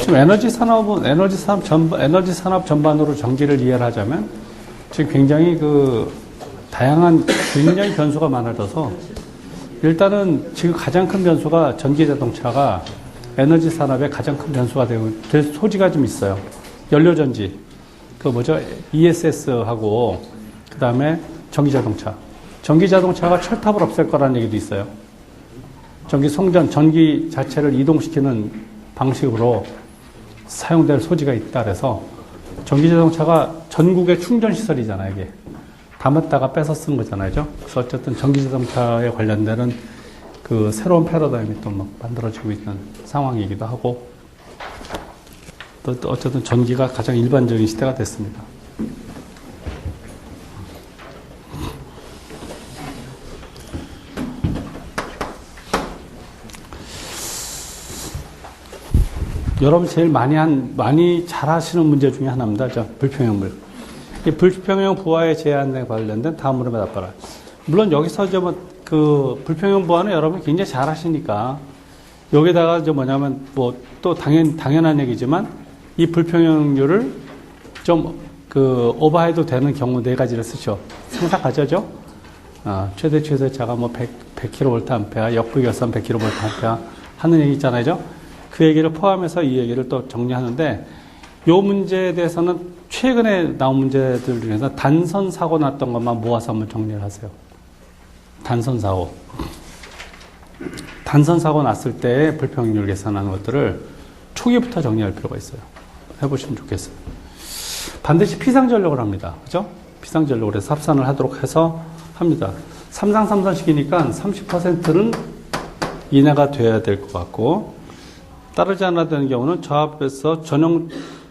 지금 에너지 산업은 에너지 산업 전반으로 전기를 이해를 하자면 지금 굉장히 다양한 굉장히 변수가 많아져서 일단은 지금 가장 큰 변수가 전기 자동차가 에너지 산업의 가장 큰 변수가 될 소지가 좀 있어요. 연료전지, ESS하고 그 다음에 전기 자동차. 전기 자동차가 철탑을 없앨 거라는 얘기도 있어요. 전기 자체를 이동시키는 방식으로 사용될 소지가 있다 그래서 전기 자동차가 전국의 충전 시설이잖아요, 이게. 담았다가 빼서 쓴 거잖아요. 그래서 어쨌든 전기 자동차에 관련되는 새로운 패러다임이 또 만들어지고 있는 상황이기도 하고, 또 어쨌든 전기가 가장 일반적인 시대가 됐습니다. 여러분 제일 많이 잘 하시는 문제 중에 하나입니다. 불평형물. 이 불평형 부하의 제한에 관련된 다음 물음에 답하라. 물론 여기서 불평형 부하는 여러분이 굉장히 잘 하시니까 여기다가 뭐냐면 또 당연한 얘기지만 이 불평형률을 좀 오버해도 되는 경우 네 가지를 쓰죠. 상사가저죠. 최대 최소차가 100kVA, 역부결선 100kVA 하는 얘기 있잖아요. 그 얘기를 포함해서 이 얘기를 또 정리하는데, 요 문제에 대해서는 최근에 나온 문제들 중에서 단선 사고 났던 것만 모아서 한번 정리를 하세요. 단선 사고 났을 때 불평률 계산하는 것들을 초기부터 정리할 필요가 있어요. 해보시면 좋겠어요. 반드시 피상전력을 합니다. 그죠? 피상전력으로 해서 합산을 하도록 해서 합니다. 3상3선식이니까 30%는 이내가 돼야 될 것 같고, 따르지 않아야 되는 경우는 저압에서 전용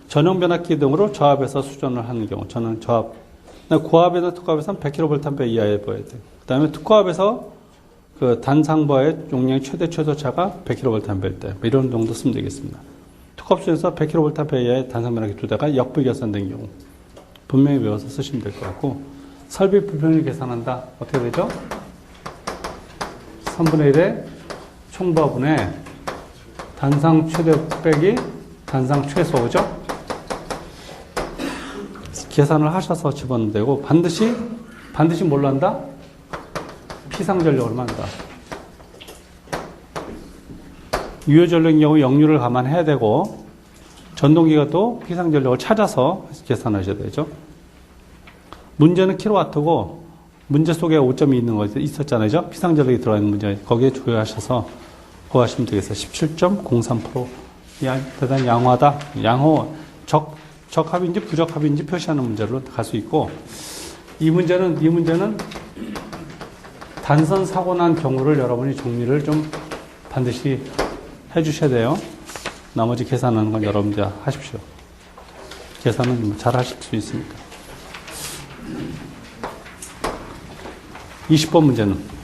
변압기 등으로 저압에서 수전을 하는 경우, 저는 저압, 고압에서 특고압에서는 100kVA 이하에 보여야 돼요. 그 다음에 특고압에서 단상부하의 용량이 최소차가 100kVA일 때, 이런 정도 쓰면 되겠습니다. 특고압 중에서 100kVA 이하의 단상 변압기 2대가 역부결선된 경우, 분명히 외워서 쓰시면 될 것 같고, 설비 불평률 계산한다. 어떻게 되죠? 3분의 1의 총부하분의 단상 최대 빼기 단상 최소죠? 계산을 하셔서 집어넣으면 되고, 반드시 뭘로 한다? 피상전력으로 한다. 유효전력의 경우 역류를 감안해야 되고, 전동기가 또 피상전력을 찾아서 계산하셔야 되죠. 문제는 킬로와트고, 문제 속에 5점이 있는 거 있었잖아요. 피상전력이 들어가 있는 문제, 거기에 조회하셔서 구하시면 되겠어요. 17.03%. 대단히 양호하다. 적합인지 부적합인지 표시하는 문제로 갈 수 있고, 이 문제는 단선 사고 난 경우를 여러분이 정리를 좀 반드시 해 주셔야 돼요. 나머지 계산하는 건 여러분들 하십시오. 계산은 잘 하실 수 있으니까. 20번 문제는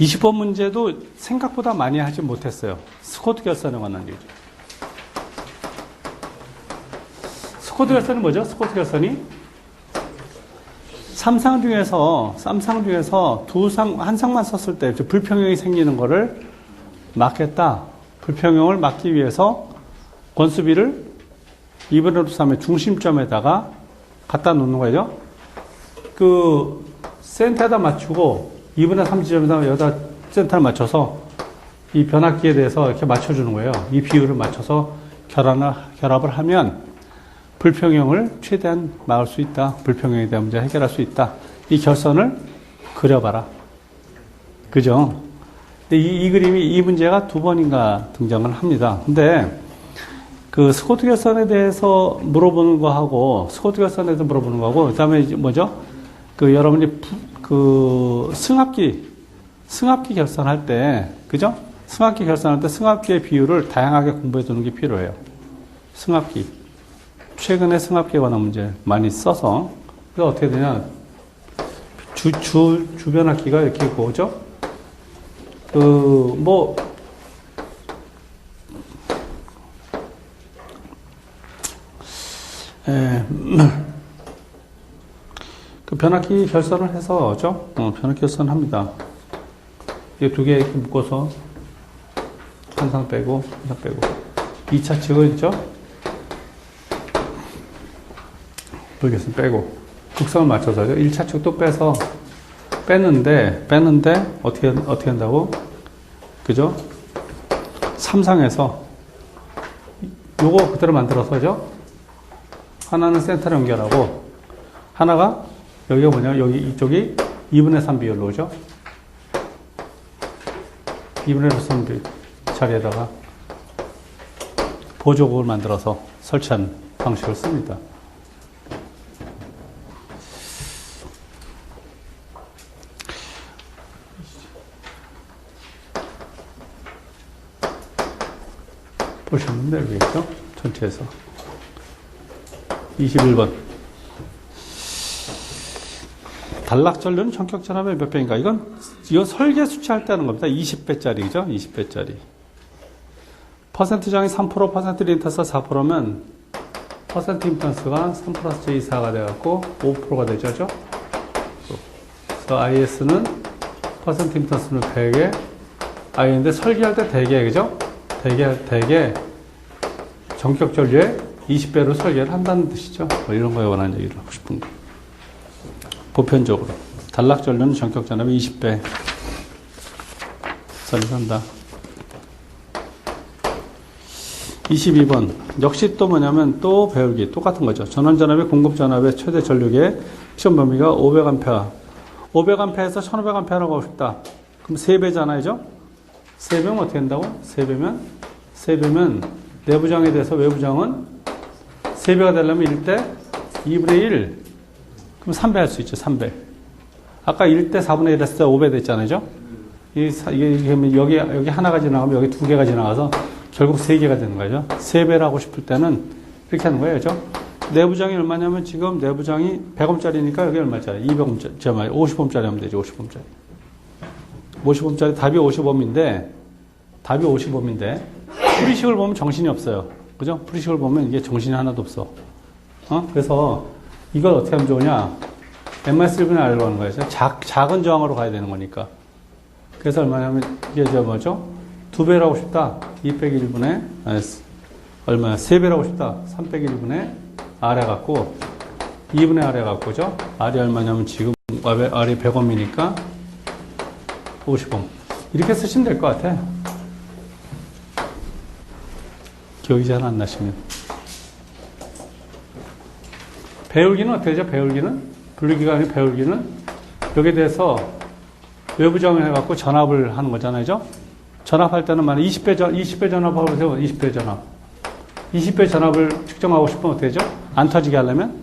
20번 문제도 생각보다 많이 하지 못했어요. 스코트 결선에 관한 얘기죠. 스코트 결선이 뭐죠? 스코트 결선이 한 상만 썼을 때 불평형이 생기는 거를 막겠다. 불평형을 막기 위해서 권수비를 2분의 루트 3의 중심점에다가 갖다 놓는 거죠. 센터에다 맞추고 2분의 3 지점에다가 여기다 센터를 맞춰서 이 변압기에 대해서 이렇게 맞춰주는 거예요. 이 비율을 맞춰서 결합을 하면 불평형을 최대한 막을 수 있다. 불평형에 대한 문제 해결할 수 있다. 이 결선을 그려봐라. 그죠? 근데 이 그림이, 이 문제가 두 번인가 등장을 합니다. 근데 스코트 결선에 대해서 물어보는 거하고, 스코트 결선에 대해서 물어보는 거하고, 그 다음에 뭐죠? 여러분이 승합기 결선할 때, 그죠? 승합기 결선할 때 승합기의 비율을 다양하게 공부해 두는 게 필요해요. 승합기. 최근에 승합기에 관한 문제 많이 써서. 그래서 어떻게 되냐. 주변압기가 이렇게 보죠? 변압기 결선을 해서, 변압기 결선을 합니다. 이 두 개 이렇게 묶어서 한상 빼고, 한상 빼고. 2차 측은 있죠? 모르겠으면 빼고. 극성을 맞춰서 1차 측도 빼서 빼는데, 어떻게 한다고? 그죠? 3상에서 요거 그대로 만들어서죠? 하나는 센터를 연결하고, 하나가 여기가 뭐냐? 여기 이쪽이 2분의 3 비율로 오죠? 2분의 3 비율 자리에다가 보조국을 만들어서 설치한 방식을 씁니다. 보시면 되겠죠? 전체에서. 21번. 단락전류는 전격전압의 몇 배인가? 이건 설계 수치할 때 하는 겁니다. 20배짜리죠? 20배짜리. 퍼센트장이 3%, 퍼센트 임탄스가 4%면, 퍼센트 임탄스가 3 플러스 J4가 돼갖고 5%가 되죠? 그래서 IS는 퍼센트 임탄스는 100에, I인데 설계할 때 대개, 그죠? 대개 전격전류에 20배로 설계를 한다는 뜻이죠. 뭐 이런 거에 관한 얘기를 하고 싶은 거. 보편적으로 단락전류는 전격전압이 20배 설계한다. 22번 역시 또 뭐냐면 또 배우기 똑같은 거죠. 전원전압의 공급전압의 최대 전류계 시험 범위가 500A 500A에서 1500A라고 하고 싶다. 그럼 3배잖아요. 3배면 어떻게 한다고? 3배면 내부장에 대해서 외부장은 3배가 되려면 1대 2분의 1. 그럼 3배 할 수 있죠. 3배. 아까 1대 4분의 1 했을 때 5배 됐잖아요. 이게 여기 하나가 지나가면 여기 두 개가 지나가서 결국 3개가 되는 거죠. 3배를 하고 싶을 때는 이렇게 하는 거예요. 그죠? 내부장이 얼마냐면 지금 내부장이 100ohm짜리니까 여기 얼마짜리? 200ohm짜리. 50ohm짜리 하면 되죠. 50ohm짜리. 50ohm짜리 답이 50ohm인데 프리식을 보면 정신이 없어요. 그죠? 프리식을 보면 이게 정신이 하나도 없어. 그래서 이걸 어떻게 하면 좋으냐? M-1분의 R로 하는 거예요. 작은 저항으로 가야 되는 거니까. 그래서 얼마냐면 이게 뭐죠? 2배를 하고 싶다. 2 빼기 1분의 얼마야? 3배를 하고 싶다. 3 빼기 1분의 R 해갖고 2분의 R 해갖고죠? R이 얼마냐면 지금 R이 100ohm이니까 50ohm. 이렇게 쓰시면 될 것 같아. 기억이 잘 안 나시면. 배울기는 어떻게 되죠? 분리기관의 배울기는 여기에 대해서 외부정을 해갖고 전압을 하는 거잖아요. 전압할 때는 만약 20배 전압하고 보세요. 20배 전압. 20배 전압을 측정하고 싶으면 어떻게 되죠? 안 터지게 하려면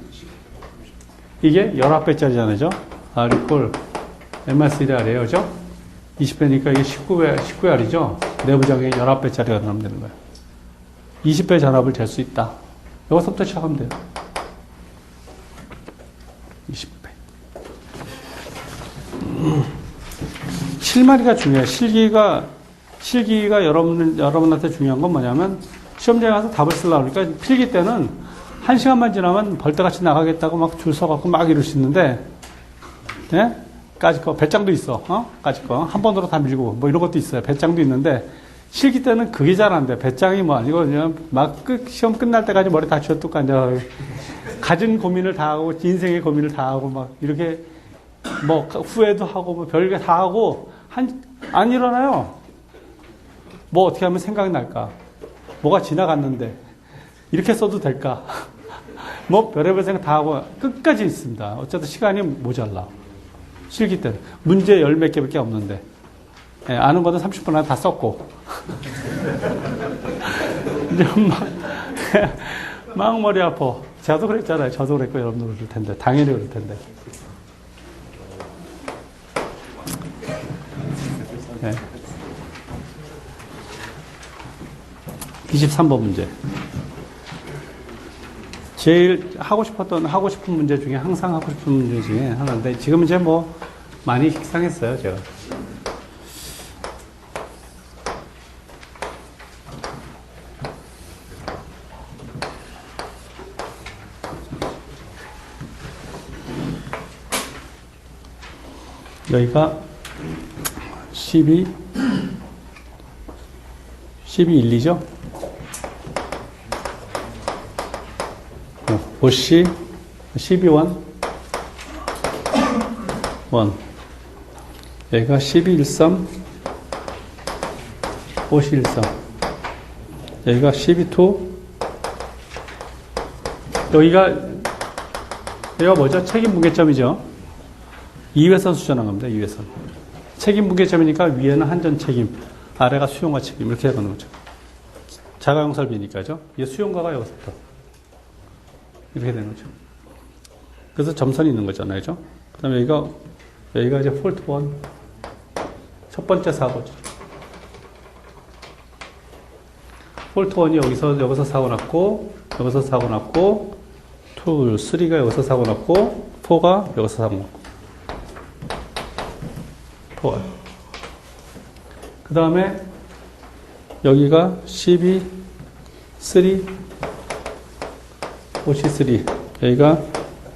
이게 19배짜리잖아요. R equal M-1R이에요. 그죠? 20배니까 이게 19R이죠. 내부정이 19배짜리가 나오면 되는 거예요. 20배 전압을 잴 수 있다. 여기서부터 시작하면 돼요. 20배. 실마리가 중요해요. 실기가 여러분한테 중요한 건 뭐냐면 시험장에 가서 답을 쓰려고 그러니까 필기 때는 1시간만 지나면 벌떼같이 나가겠다고 막 줄 서갖고 막 이럴 수 있는데, 예? 까짓 거, 배짱도 있어. 까짓 거. 한 번으로 다 밀고, 뭐 이런 것도 있어요. 배짱도 있는데, 실기 때는 그게 잘 안 돼. 배짱이 뭐 아니고, 그냥 막 시험 끝날 때까지 머리 다 쥐어뜯고 앉아. 가진 고민을 다 하고, 인생의 고민을 다 하고, 막 이렇게, 뭐 후회도 하고, 뭐 별게 다 하고, 안 일어나요. 뭐 어떻게 하면 생각이 날까? 뭐가 지나갔는데, 이렇게 써도 될까? 뭐 별의별 생각 다 하고 끝까지 있습니다. 어쨌든 시간이 모자라. 실기 때는. 문제 10몇 개밖에 없는데. 예, 아는 거는 30분 안에 다 썼고. 이제 막 머리 아파. 저도 그랬잖아요. 저도 그랬고 여러분도 그럴 텐데. 당연히 그럴 텐데. 예. 23번 문제. 제일 하고 싶은 문제 중에 항상 하고 싶은 문제 중에 하나인데 지금 이제 뭐 많이 식상했어요, 제가. 여기가 12, 1, 2죠? OC, 12, 1, 1. 여기가 12, 1, 3, OC, 1, 3. 여기가 12, 2. 여기가 뭐죠? 책임 무게점이죠? 2회선 수전한 겁니다. 2회선. 책임 무게점이니까 위에는 한전 책임, 아래가 수용과 책임 이렇게 되는 거죠. 자가용 설비니까죠. 이게 수용가가 여기서부터 이렇게 되는 거죠. 그래서 점선이 있는 거잖아요. 그 다음에 여기가 이제 폴트 1. 첫 번째 사고죠. 폴트 1이 여기서 사고 났고, 여기서 사고 났고, 2, 3가 여기서 사고 났고, 4가 여기서 사고 났고. 4. 그 다음에 여기가 12, 3, 53. 여기가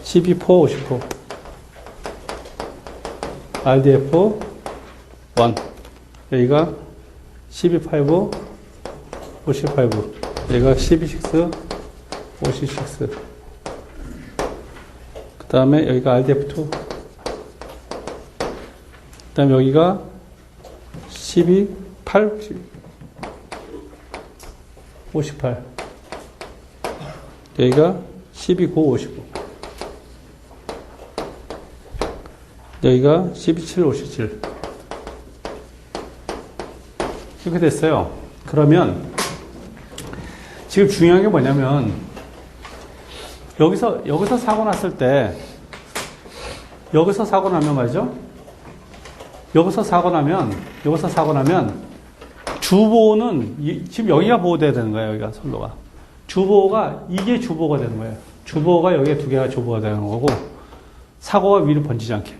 12, 4, 54. RDF 1. 여기가 12, 5, 55. 여기가 12, 6, 56. 그 다음에 여기가 RDF2. 그 다음에 여기가 12, 8, 58. 여기가 12, 9, 55. 여기가 12, 7, 57. 이렇게 됐어요. 그러면 지금 중요한 게 뭐냐면 여기서 사고 났을 때 여기서 사고 나면 말이죠. 여기서 사고 나면 주보호는 지금 여기가 보호돼야 되는 거예요. 여기가 선로가. 주보호가 이게 주보호가 되는 거예요. 주보호가 여기에 두 개가 주보호가 되는 거고 사고가 위로 번지지 않게.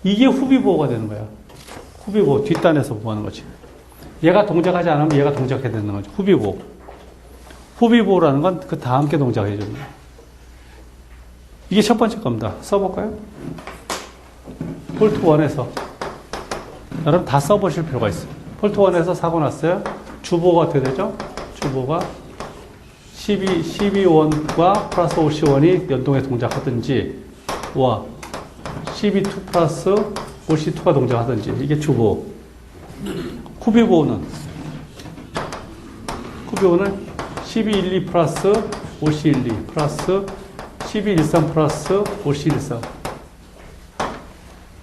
이게 후비보호가 되는 거예요. 후비보호 뒷단에서 보호하는 거지. 얘가 동작하지 않으면 얘가 동작해야 되는 거죠. 후비보호. 후비보호라는 건 그 다음 게 동작해 주는 거예요. 이게 첫 번째 겁니다. 써볼까요? 폴트 1에서 여러분 다 써보실 필요가 있어요. 폴트 1에서 사고 났어요. 주보가 어떻게 되죠? 주보가 12.1과 플러스 51이 연동해서 동작하든지, 와, 12.2 플러스 52가 동작하든지, 이게 주보. 후비보호는 12.12 플러스 52.12 플러스 12.13 플러스 52.13.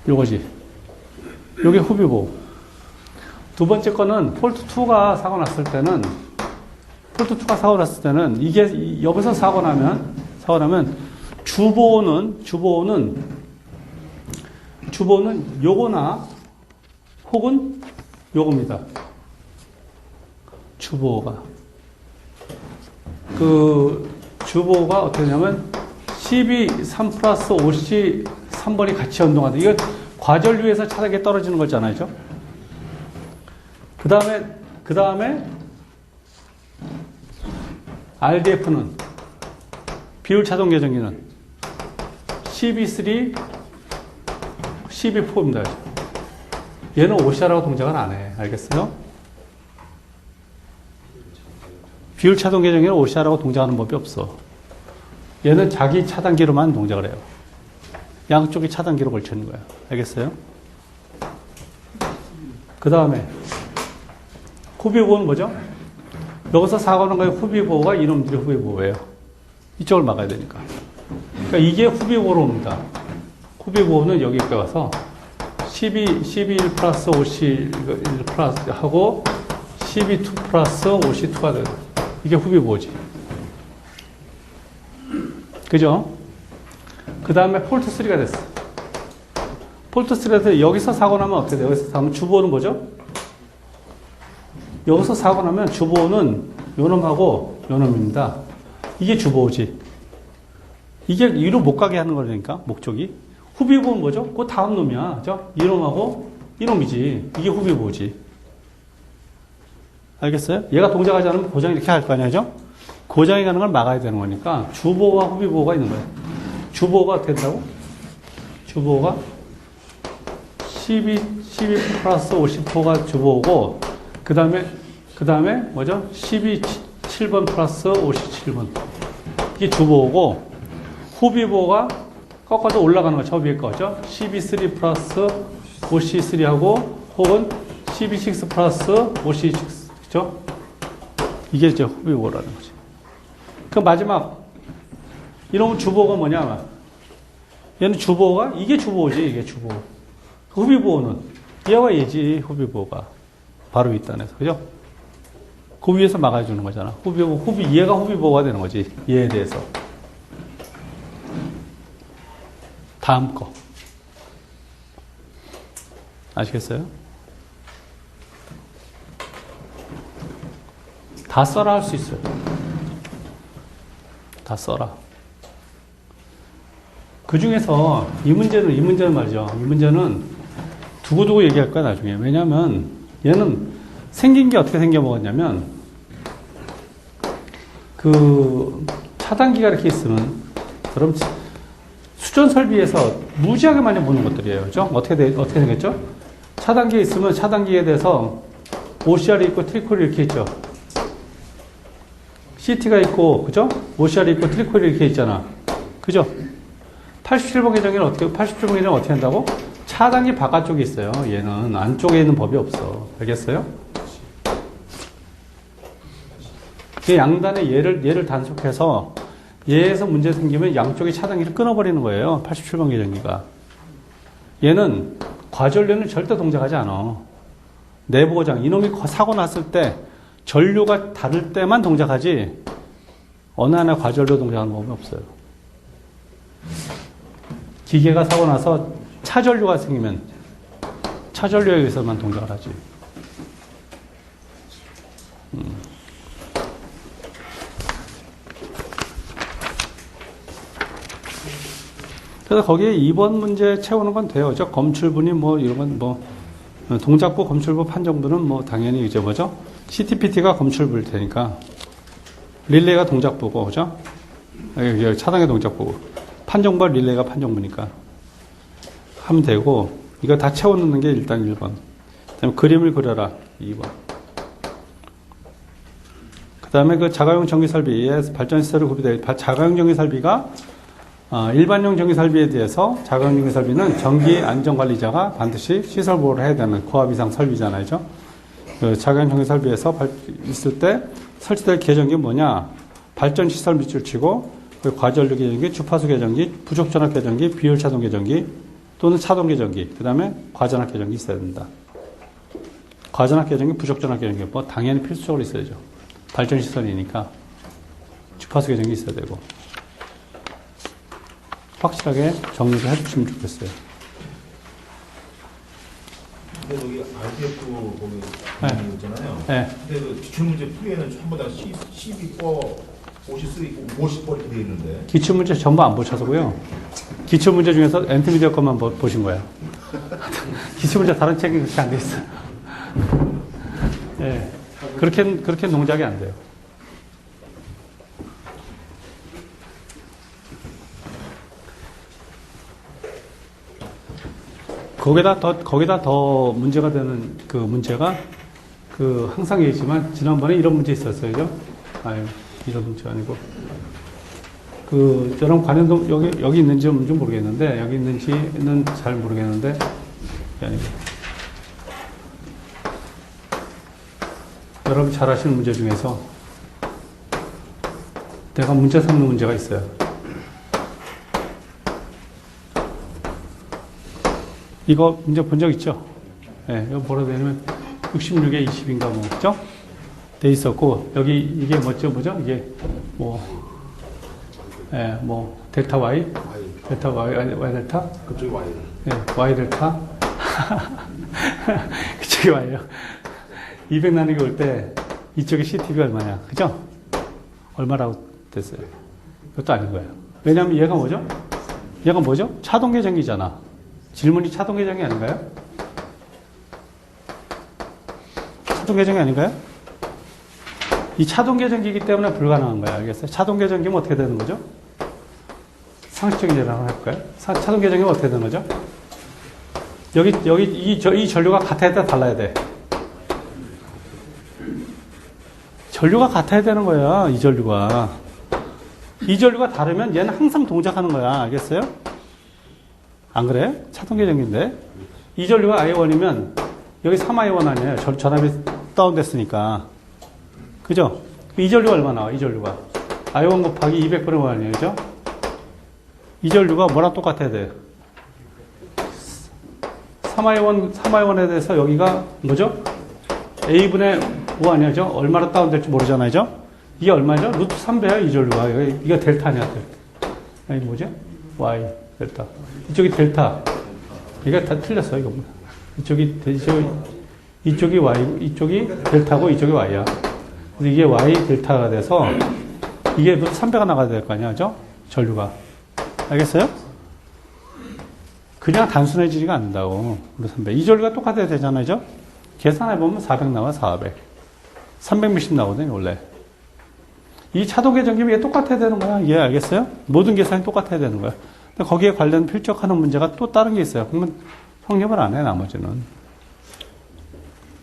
요거지. 요게 후비보호. 두 번째 거는 폴트 2가 사고 났을 때는 이게 여기서 사고 나면 주보호는 요거나 혹은 요겁니다. 주보호가. 주보호가 어떻게 되냐면 12.3 플러스 53번이 같이 연동하다. 이거 과전류에서 차닥에 떨어지는 거잖아요. 그 다음에 RDF는 비율 차동 계정기는 12.3, 12.4입니다. 얘는 OCR하고 동작을 안 해. 알겠어요? 비율 차동 계정기는 OCR하고 동작하는 법이 없어. 얘는 자기 차단기로만 동작을 해요. 양쪽이 차단기로 걸쳐 있는 거야. 알겠어요? 그 다음에 후비보호는 뭐죠? 여기서 사고 난 거에 후비보호가 이놈들이 후비보호예요. 이쪽을 막아야 되니까. 그러니까 이게 후비보호로 옵니다. 후비보호는 여기까지 와서 12.1 플러스 51 플러스 하고 12.2 플러스 52가 돼요. 이게 후비보호지. 그죠? 그 다음에 폴트 3가 됐어. 폴트 3에서 여기서 사고 나면 어떻게 돼요? 여기서 사고 나면 주보호는 뭐죠? 여기서 사고 나면 주보호는 요놈하고 요놈입니다. 이게 주보호지. 이게 위로 못 가게 하는 거니까, 목적이. 후비보호는 뭐죠? 그 다음 놈이야. 그죠? 이놈하고 이놈이지. 이게 후비보호지. 알겠어요? 얘가 동작하지 않으면 고장 이렇게 할 거 아니죠? 고장이 가는 걸 막아야 되는 거니까 주보호와 후비보호가 있는 거예요. 주보호가 어떻게 된다고? 주보호가 12 플러스 54가 주보고, 그 다음에 뭐죠? 7번 플러스 57번. 이게 주보고, 후비보가 꺾어서 올라가는 거, 저 위에 거죠? 12.3 플러스 53하고, 혹은 12.6 플러스 56, 그죠? 이게 이제 후비보라는 거지. 그 마지막, 이놈의 주보가 뭐냐? 얘는 주보가, 이게 주보지, 이게 주보. 후비보는, 얘와 얘지, 후비보가. 바로 윗단에서, 그죠? 그 위에서 막아주는 거잖아. 얘가 후비보가 되는 거지. 얘에 대해서. 다음 거. 아시겠어요? 다 써라 할 수 있어요. 다 써라. 그 중에서 이 문제는 말이죠. 이 문제는 두고두고 얘기할 거야, 나중에. 왜냐면 얘는 생긴 게 어떻게 생겨먹었냐면, 그 차단기가 이렇게 있으면, 그럼 수전 설비에서 무지하게 많이 보는 것들이에요. 그죠? 어떻게 되겠죠? 차단기에 있으면 차단기에 대해서 OCR이 있고 트리콜이 이렇게 있죠. CT가 있고, 그죠? OCR이 있고 트리콜이 이렇게 있잖아. 그죠? 87번 계정에는 어떻게 한다고? 차단기 바깥쪽에 있어요. 얘는 안쪽에 있는 법이 없어. 알겠어요? 그 양단의 얘를 단속해서 얘에서 문제 생기면 양쪽의 차단기를 끊어버리는 거예요. 87번 계정기가. 얘는 과전류는 절대 동작하지 않아. 내부 고장. 이놈이 사고 났을 때 전류가 닿을 때만 동작하지 어느 하나 과전류 동작하는 법은 없어요. 기계가 사고 나서 차전류가 생기면 차전류에 의해서만 동작을 하지. 그래서 거기에 2번 문제 채우는 건 돼요. 저 검출분이 뭐 이런 건 뭐 동작부, 검출부, 판정부는 뭐 당연히 이제 뭐죠? CTPT가 검출부일 테니까 릴레이가 동작부고, 그죠? 여기 차단의 동작부고 판정부와 릴레이가 판정부니까 하면 되고, 이거 다 채워넣는 게 일단 1번. 그 다음에 그림을 그려라 2번. 그 다음에 그 자가용 전기설비에 발전시설을 구비될 자가용 전기설비가 일반용 전기설비에 대해서 자가용 전기설비는 전기안전관리자가 반드시 시설보호를 해야 되는 고압 이상 설비잖아요. 그 자가용 전기설비에서 있을 때 설치될 계정기 뭐냐? 발전시설 밑줄치고 과전류 계정기, 주파수 계정기, 부족전압 계정기, 비효율차동 계정기 또는 차동 계정기, 그 다음에 과전압 계정기 있어야 된다. 과전압 계정기, 부족전압 계정기 뭐 당연히 필수적으로 있어야죠. 발전시설이니까 주파수 계정기 있어야 되고. 확실하게 정리를 해주시면 좋겠어요. 근데 여기 RTF 보면 네. 있잖아요. 네. 근데 그 기출문제 풀이에는 전부 다 12번, 53, 50번 이렇게 되어 있는데. 기출문제 전부 안 보셔서고요. 기출문제 중에서 엔트미디어 것만 보신 거예요. 기출문제 다른 책이 그렇게 안 돼 있어요. 네. 그렇게 농작이 안 돼요. 거기다 더 문제가 되는 그 문제가 항상 얘기했지만 지난번에 이런 문제 있었어요. 그죠? 아유, 이런 문제 아니고. 저런 관련도 여기 있는지 없는지 모르겠는데, 여기 있는지는 잘 모르겠는데, 아니고. 여러분 잘 아시는 문제 중에서 내가 문제 삼는 문제가 있어요. 이거 문제 본 적 있죠? 예, 이거 뭐라 되냐면 66에 20인가 뭐, 그죠? 돼 있었고, 여기 이게 뭐죠? 이게 델타 Y? 델타 Y 델타? 그쪽이 Y를. 예, Y 델타? 그쪽이 Y요. 200 나누기 올 때 이쪽에 CTB 얼마냐? 그죠? 얼마라고 됐어요? 그것도 아닌 거예요. 왜냐면 얘가 뭐죠? 차동 계정기잖아. 질문이 차동 계정이 아닌가요? 차동 계정이 아닌가요? 이 차동 계정기이기 때문에 불가능한 거예요. 알겠어요? 차동 계정기면 어떻게 되는 거죠? 상식적인 예를 한번 해볼까요? 차동 계정기면 어떻게 되는 거죠? 여기 이 전류가 같아야 돼, 달라야 돼? 전류가 같아야 되는 거야, 이 전류가. 이 전류가 다르면 얘는 항상 동작하는 거야. 알겠어요? 안 그래? 차동계 전기인데. 이 전류가 I1이면 여기 3I1 아니에요. 전압이 다운됐으니까. 그죠? 이 전류가 얼마 나와? 이 전류가. I1 곱하기 200분의 1 아니에요. 그죠? 이 전류가 뭐랑 똑같아야 돼? 3I1에 대해서 여기가 뭐죠? A분의 5 아니죠? 얼마나 다운될지 모르잖아요. 그죠? 이게 얼마죠? 루트 3배야, 이 전류가. 이거 델타 아니야, 델타. 아니, 뭐지? Y, 델타. 이쪽이 델타. 이게 다 틀렸어, 이거. 이쪽이 Y, 이쪽이 델타고 이쪽이 Y야. 그래서 이게 Y 델타가 돼서 이게 루트 3배가 나가야 될 거 아니야, 그죠? 전류가. 알겠어요? 그냥 단순해지지가 않는다고. 루트 3배. 이 전류가 똑같아야 되잖아요, 그죠? 계산해보면 400 나와, 400. 300 몇십 나오거든요, 원래. 이 차동계 전기비 이게 똑같아야 되는 거야. 이해 알겠어요? 모든 계산이 똑같아야 되는 거야. 근데 거기에 관련 필적하는 문제가 또 다른 게 있어요. 그러면 성립을 안 해, 나머지는.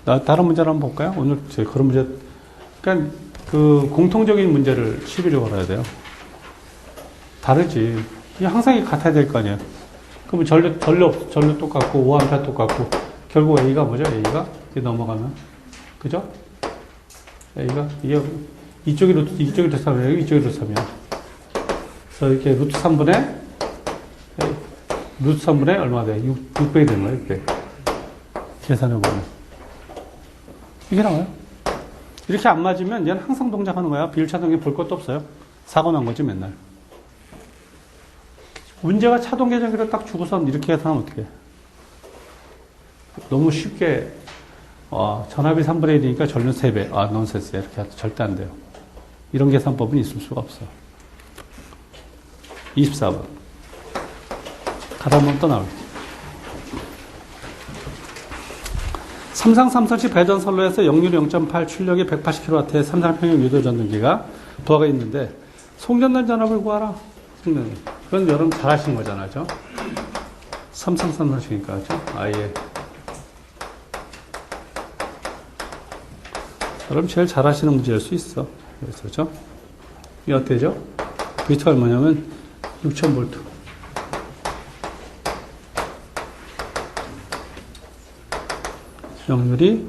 다른 문제를 한번 볼까요? 오늘 그런 문제, 그러니까 그 공통적인 문제를 시비를 걸어야 돼요. 다르지. 이게 항상 같아야 될 거 아니에요. 그러면 전류 똑같고, 5A 똑같고, 결국 A가 뭐죠? A가? 이게 넘어가면. 그죠? A가, 이쪽이 루트 3이에요. 이쪽이 루트 3이야. 그래서 이렇게 루트 3분의 얼마 돼? 600이 되는 거야, 600. 계산해보면. 이게 나와요. 이렇게 안 맞으면 얘는 항상 동작하는 거야. 비율차동계 볼 것도 없어요. 사고 난 거지, 맨날. 문제가 차동계 전기를 딱 주고서 이렇게 계산하면 어떡해. 너무 쉽게, 전압이 3분의 1이니까 전류 3배. 넌센스야. 이렇게 해도 절대 안 돼요. 이런 계산법은 있을 수가 없어. 24번. 가다 보면 또 나올게. 삼상삼선시 배전선로에서 역률 0.8, 출력이 180kW의 삼상평형 유도전등기가 도화가 있는데 송전단 전압을 구하라. 그건 여러분 잘 하신 거잖아요. 그죠? 삼상삼선시니까. 그죠? 아예. 여러분 제일 잘 하시는 문제일 수 있어. 그렇죠? 이게 어때죠? V가 얼마냐면 6000V. 역률이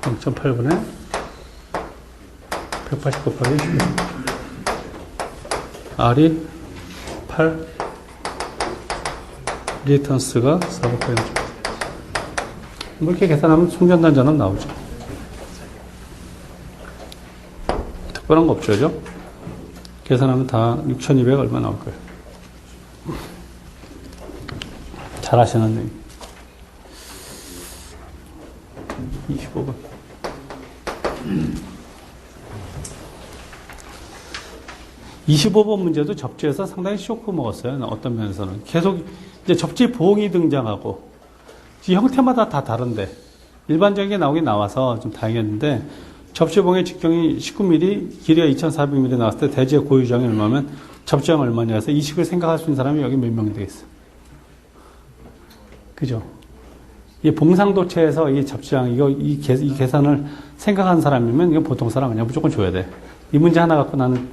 0.8분의 180 곱하기 10. R이 8, 리턴스가 4 곱하기 0. 이렇게 계산하면 송전단 전압 나오죠. 특별한 거 없죠, 그죠? 계산하면 다 6200 얼마 나올 거예요. 잘 하시는 얘기. 25번. (25번) 문제도 접지에서 상당히 쇼크 먹었어요. 어떤 면에서는 계속 이제 접지 보응이 등장하고 이 형태마다 다 다른데 일반적인 게 나오긴 나와서 좀 다행이었는데 접지봉의 직경이 19mm, 길이가 2400mm 나왔을 때 대지의 고유장이 얼마면 접지장 얼마냐 해서 이 식을 생각할 수 있는 사람이 여기 몇 명 되겠어. 그죠? 이 봉상도체에서 이 접지장, 이 계산을 생각하는 사람이면 이건 보통 사람 아니야. 무조건 줘야 돼. 이 문제 하나 갖고 나는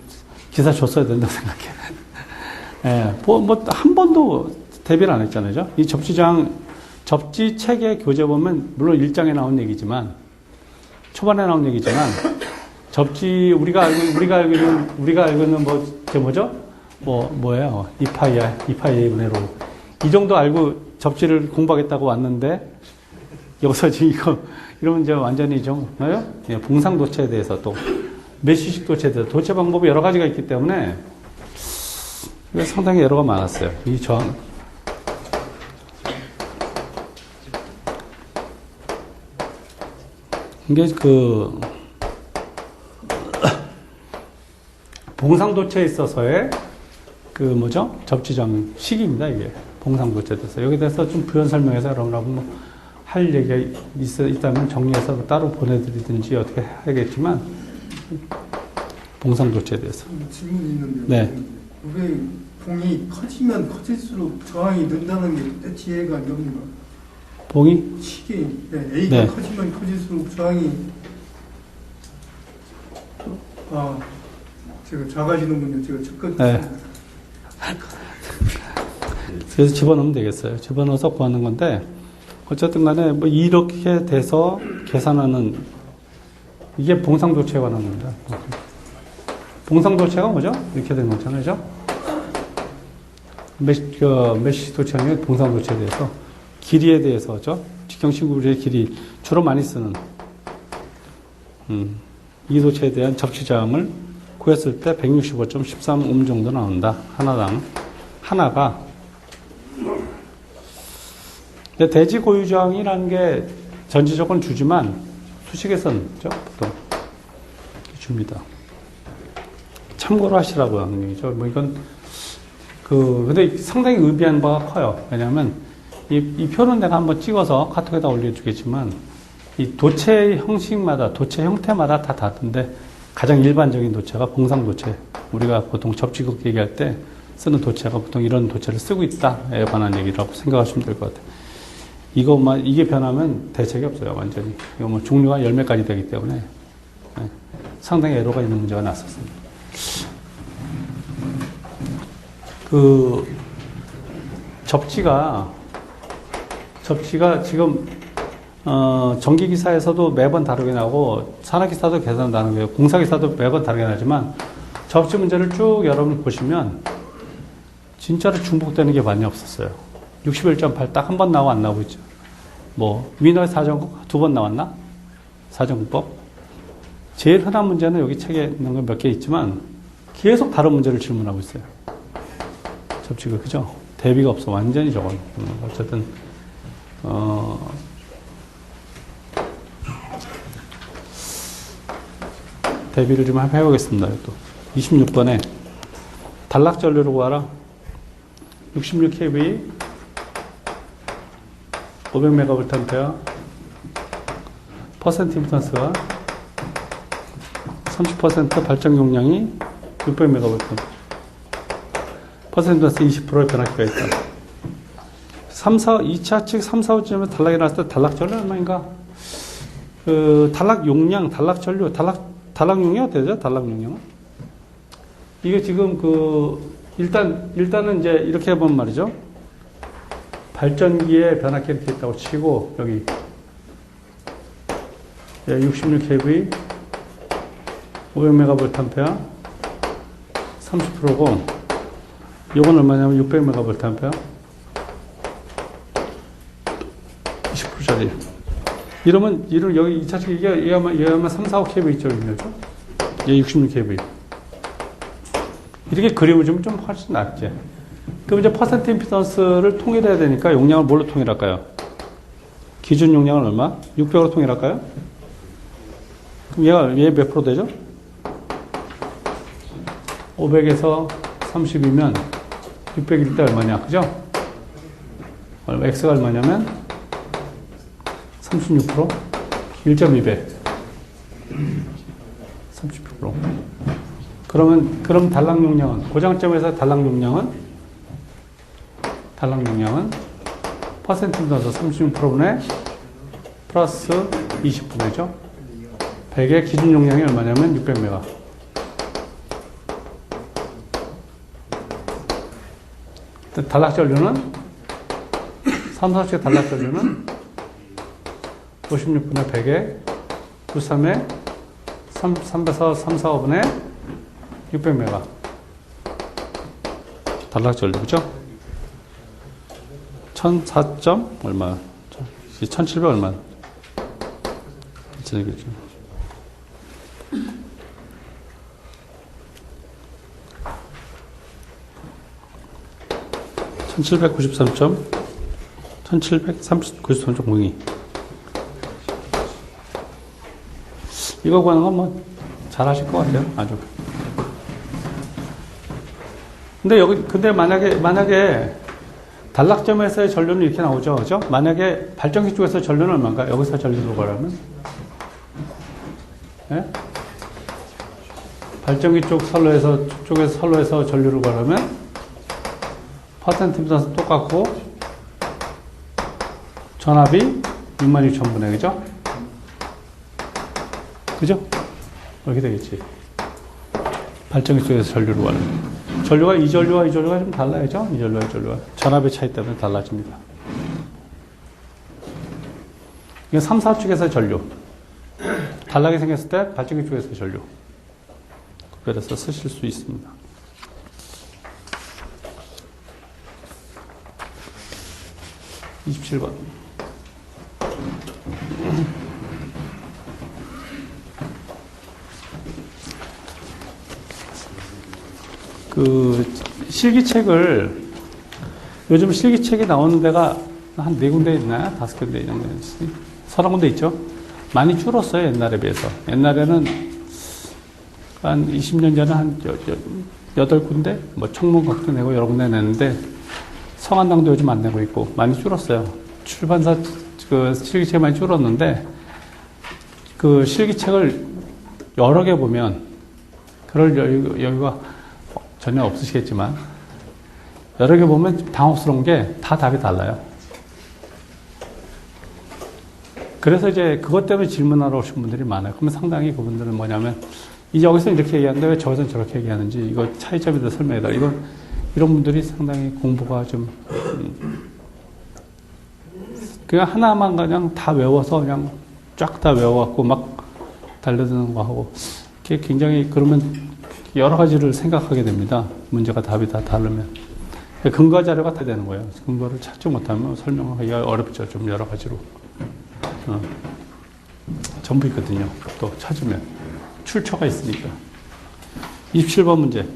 기사 줬어야 된다고 생각해. 예, 한 번도 대비를 안 했잖아요. 이 접지 체계 교재 보면, 물론 1장에 나온 얘기지만, 초반에 나온 얘기지만, 접지, 우리가 알고 있는 뭐예요? 2파이 A분의 로. 이 정도 알고 접지를 공부하겠다고 왔는데, 여기서 지금 이러면 이제 완전히 좀, 뭐예요? 봉상도체에 대해서 또, 메쉬식 도체에 대해서 도체 방법이 여러 가지가 있기 때문에, 상당히 에러가 많았어요. 이 저항. 이게 봉상도체에 있어서의 접지장 식입니다, 이게. 봉상도체에 대해서. 여기 대해서 좀 부연 설명해서 여러분하고 할 얘기가 있다면 정리해서 따로 보내드리든지 어떻게 해야겠지만, 봉상도체에 대해서. 질문이 있는데요. 네. 왜 봉이 커지면 커질수록 저항이 는다는 게 대체 이해가 안 됩니다. 봉이? 식이 A가 네. 커지면 커질수록 저항이 제가 작아지는군요. 제가 첫 네. 그래서 집어넣으면 되겠어요. 집어넣어서 구하는 건데, 어쨌든 간에 뭐 이렇게 돼서 계산하는, 이게 봉상도체에 관한 겁니다. 봉상도체가 뭐죠? 이렇게 된 거잖아요. 그죠? 메시 도체 아니면 봉상도체에 대해서, 길이에 대해서죠. 직경신구의 길이, 주로 많이 쓰는, 이 도체에 대한 접지자항을 구했을 때 165.13 정도 나온다. 하나당. 하나가. 근데 대지 고유저항이라는 게 전지조건 주지만 수식에서는 보통 줍니다. 참고로 하시라고 하는 얘기죠. 뭐 이건 근데 상당히 의미하는 바가 커요. 왜냐하면 이 표는 내가 한번 찍어서 카톡에다 올려주겠지만 이 도체 형식마다, 도체 형태마다 다 다른데 가장 일반적인 도체가 봉상도체. 우리가 보통 접지극 얘기할 때 쓰는 도체가 보통 이런 도체를 쓰고 있다에 관한 얘기라고 생각하시면 될 것 같아요. 이게 변하면 대책이 없어요, 완전히. 이거 뭐 종류가 10매까지 되기 때문에 상당히 애로가 있는 문제가 났었습니다. 접지가 지금 전기기사에서도 매번 다르게 나고 산업기사도 계산 다르게 나고 공사기사도 매번 다르게 나지만 접지 문제를 쭉 여러분 보시면 진짜로 중복되는 게 많이 없었어요. 61.8 딱 한 번 나오고 안 나오고 있죠. 뭐 위너의 사정국 2번 나왔나? 사정국법. 제일 흔한 문제는 여기 책에 있는 거 몇 개 있지만 계속 다른 문제를 질문하고 있어요. 접지가 그죠? 대비가 없어. 완전히 저건. 어쨌든 대비를 좀 해보겠습니다. 또 26번에 단락전류를 구하라. 66kV 500MVA 퍼센트 임피던스가 30% 발전 용량이 600MV 퍼센트 임피던스 20%의 변화기가 있다. 2차 측 3, 4, 5쯤에 단락이 나왔을 때 단락 전류 얼마인가? 단락 용량, 단락 전류, 단락 용량 어떻게 되죠? 단락 용량은? 이게 지금 일단은 이제 이렇게 해보면 말이죠. 발전기에 변압기 이렇게 있다고 치고, 여기 66kV 500MVA 30%고, 요건 얼마냐면 600MVA 20%짜리. 이러면 여기 2차 측 이게 아마 3, 4, 5kV 있죠, 그죠? 얘 66kV. 이렇게 그림을 주면 좀 훨씬 낫지. 그럼 이제 퍼센트 임피던스를 통일해야 되니까 용량을 뭘로 통일할까요? 기준 용량은 얼마? 600으로 통일할까요? 그럼 얘 몇 프로 되죠? 500에서 30이면 600일 때 얼마냐, 그죠? X가 얼마냐면 36%? 1.2배. 30%. 그럼 단락 용량은, 고장점에서 단락 용량은 퍼센트 넣어서 36%분의 플러스 20%죠. 100의 기준 용량이 얼마냐면 600메가. 단락 전류는 3, 4식 단락 전류는 56분의 100에 93에 3에서 3, 4, 5분의 600메가. 단락 전류, 그죠? 1004점 얼마? 1700 얼마? 그렇죠. 1793점 1793.02 이거 구하는 건 뭐 잘하실 것 같아요. 아주. 근데 만약에 단락점에서의 전류는 이렇게 나오죠. 그죠? 만약에 발전기 쪽에서 전류는 얼마인가? 여기서 전류를 구하라면? 예? 발전기 쪽에서 선로에서 전류를 구하라면 퍼센트 임피던스 똑같고 전압이 66,000분의 그죠? 그죠? 이렇게 되겠지. 발전기 속에서 전류를 구하는. 전류가 이 전류와 좀 달라야죠? 이 전류와. 전압의 차이 때문에 달라집니다. 이게 3, 4축에서 전류. 달라게 생겼을 때 발전기 쪽에서 전류. 그래서 쓰실 수 있습니다. (27번) 실기책을 요즘 실기책이 나오는 데가 한 4군데 있나요? 5군데 있나요? 30군데 있죠? 많이 줄었어요, 옛날에 비해서. 옛날에는 한 20년 전에 한 8군데? 뭐 청문각도 내고 여러 군데 냈는데 성한당도 요즘 안 내고 있고 많이 줄었어요. 출판사 그 실기책 많이 줄었는데 그 실기책을 여러 개 보면 그럴 여유가 전혀 없으시겠지만 여러 개 보면 당혹스러운 게 다 답이 달라요. 그래서 이제 그것 때문에 질문하러 오신 분들이 많아요. 그러면 상당히 그분들은 뭐냐면 이제 여기서 이렇게 얘기하는데 왜 저기서는 저렇게 얘기하는지 이거 차이점에 대해서 설명해달라. 이런 분들이 상당히 공부가 좀 그냥 하나만 그냥 다 외워서 그냥 쫙 다 외워갖고 막 달려드는 거 하고 그게 굉장히 그러면 여러 가지를 생각하게 됩니다. 문제가 답이 다 다르면. 근거 자료가 다 되는 거예요. 근거를 찾지 못하면 설명하기가 어렵죠. 좀 여러 가지로. 전부 있거든요. 또 찾으면. 출처가 있으니까. 27번 문제.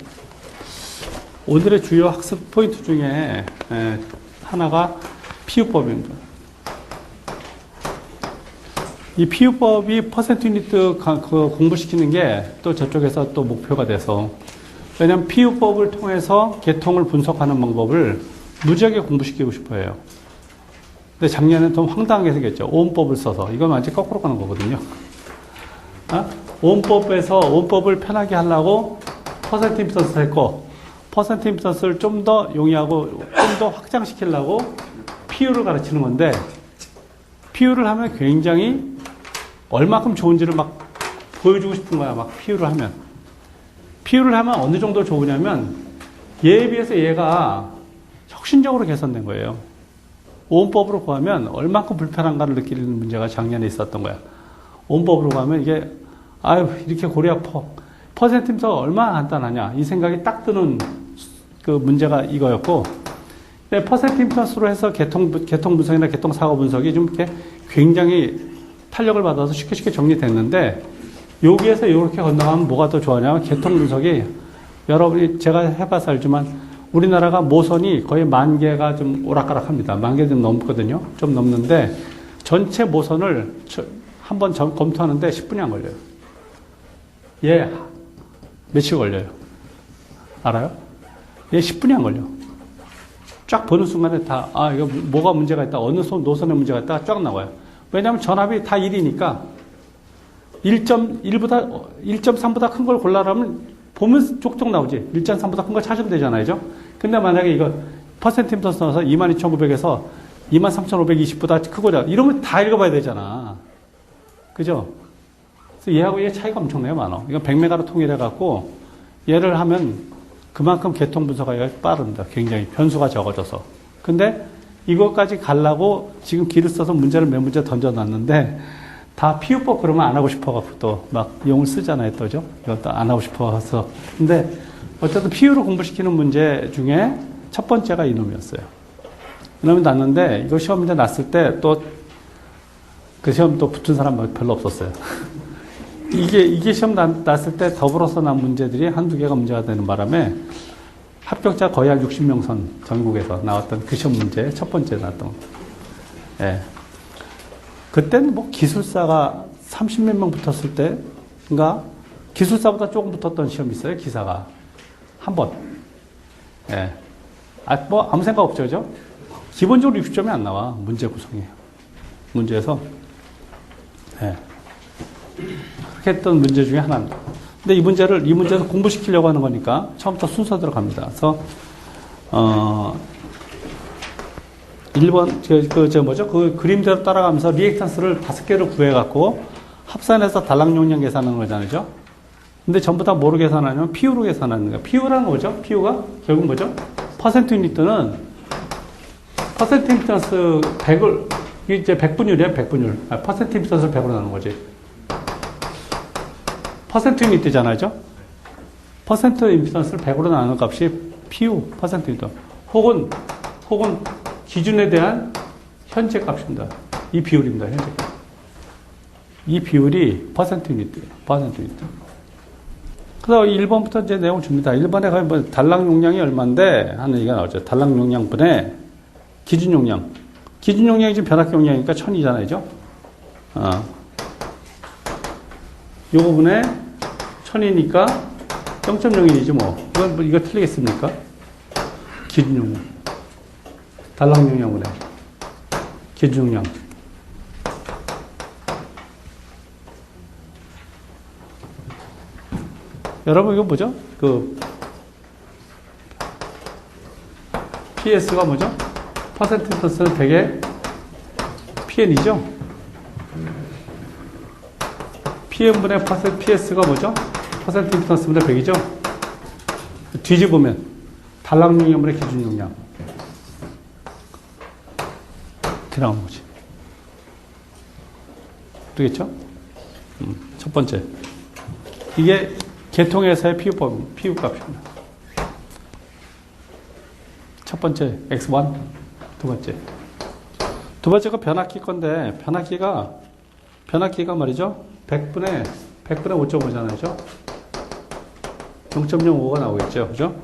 오늘의 주요 학습 포인트 중에 하나가 피우법입니다. 이 피우법이 퍼센트 유니트 공부시키는 게 또 저쪽에서 또 목표가 돼서 왜냐하면 피우법을 통해서 계통을 분석하는 방법을 무지하게 공부시키고 싶어 해요. 근데 작년에 좀 황당하게 생겼죠. 오음법을 써서. 이건 완전 거꾸로 가는 거거든요. 오음법을 편하게 하려고 퍼센트 임피던스 했고 퍼센트 임피던스를 좀 더 용이하고 좀 더 확장시키려고 PU를 가르치는 건데 PU를 하면 굉장히 얼마큼 좋은지를 막 보여주고 싶은 거야. 막 PU를 하면. PU를 하면 어느 정도 좋으냐면 얘에 비해서 얘가 혁신적으로 개선된 거예요. 오음법으로 구하면 얼마큼 불편한가를 느끼는 문제가 작년에 있었던 거야. 오음법으로 구하면 이게 이렇게 고리 아파. 퍼센트 임피던스가 얼마나 간단하냐. 이 생각이 딱 드는 그 문제가 이거였고 근데 퍼센트 임피던스로 해서 개통 분석이나 개통 사고 분석이 좀 이렇게 굉장히 탄력을 받아서 쉽게 정리됐는데 여기에서 이렇게 건너가면 뭐가 더 좋아하냐면 개통 분석이 여러분이 제가 해봐서 알지만 우리나라가 모선이 거의 10,000개가 좀 오락가락합니다. 10,000개 좀 넘거든요. 좀 넘는데 전체 모선을 한번 검토하는데 10분이 안 걸려요. 며칠 걸려요. 알아요? 10분이 안 걸려. 쫙 보는 순간에 이거 뭐가 문제가 있다. 어느 노선에 문제가 있다. 쫙 나와요. 왜냐하면 전압이 다 1이니까 1.3보다 큰 걸 골라라면 보면 쪽쪽 나오지. 1.3보다 큰 걸 찾으면 되잖아요. 그죠? 근데 만약에 이거 퍼센트 임피던스 넣어서 22,900에서 23,520보다 크고자 이러면 다 읽어봐야 되잖아. 그죠? 그래서 얘하고 얘 차이가 엄청나요. 많아. 이건 100메가로 통일해갖고 얘를 하면 그만큼 개통 분석하기가 빠릅니다. 굉장히 변수가 적어져서. 근데 이것까지 가려고 지금 길을 써서 문제를 몇 문제 던져놨는데 다 피우법 그러면 안 하고 싶어갖고 또 막 용을 쓰잖아요. 또죠? 이것도 안 하고 싶어서. 근데 어쨌든 피우를 공부시키는 문제 중에 첫 번째가 이놈이었어요. 이놈이 났는데 이거 시험 문제 났을 때 또 그 시험 또 붙은 사람 별로 없었어요. 이게 시험 났을 때 더불어서 난 문제들이 한두 개가 문제가 되는 바람에 합격자 거의 한 60명 선 전국에서 나왔던 그 시험 문제 첫 번째 나왔던 거. 그때는 뭐 기술사가 30몇 명 붙었을 때인가 기술사보다 조금 붙었던 시험이 있어요. 기사가 한 번. 뭐 아무 생각 없죠, 그죠? 기본적으로 60점이 안 나와 문제 구성이에요. 문제에서 그렇게 했던 문제 중에 하나입니다. 근데 이 문제를 공부시키려고 하는 거니까 처음부터 순서대로 갑니다. 그래서 1번, 그 그림대로 따라가면서 리액턴스를 5개를 구해갖고 합산해서 단락 용량 계산하는 거잖아요. 근데 전부 다 뭐로 계산하냐면 PU로 계산하는 거예요. PU라는 거죠. PU가 결국 뭐죠? 퍼센트 유니트는 퍼센트 임피던스 100을, 이게 이제 100분율이에요, 100분율. 퍼센트 임피던스를 100으로 나누는 거지. 퍼센트 유니트잖아요. 퍼센트 임피던스를 100으로 나누는 값이 PU, 퍼센트 유니트. 혹은 기준에 대한 현재 값입니다. 이 비율입니다, 현재 값. 이 비율이 퍼센트 유니트예요, 퍼센트 유니트. 그래서 1번부터 이제 내용을 줍니다. 1번에 가면 뭐 단락 용량이 얼마인데 하는 얘기가 나오죠. 단락 용량분의 기준 용량. 기준 용량이 지금 변압기 용량이니까 1000이잖아요. 요거 분의 1000이니까 0.01이지 뭐. 이거 틀리겠습니까? 기준 용량. 단락 용량분의 기준 용량. 여러분 이거 뭐죠? 그 PS가 뭐죠? 퍼센트 임피던스는 되게 PN이죠? PN분의 PS가 뭐죠? 퍼센트 임피던스분의 100이죠? 뒤집으면 단락 용량분의 기준 용량 이렇게 나오는 거지. 그러겠죠? 첫 번째. 이게 계통에서의 PU 값입니다. 첫 번째, X1. 두 번째. 두 번째가 변압기 건데, 변압기가 말이죠. 100분의 5.5잖아요. 0.05가 나오겠죠. 그죠?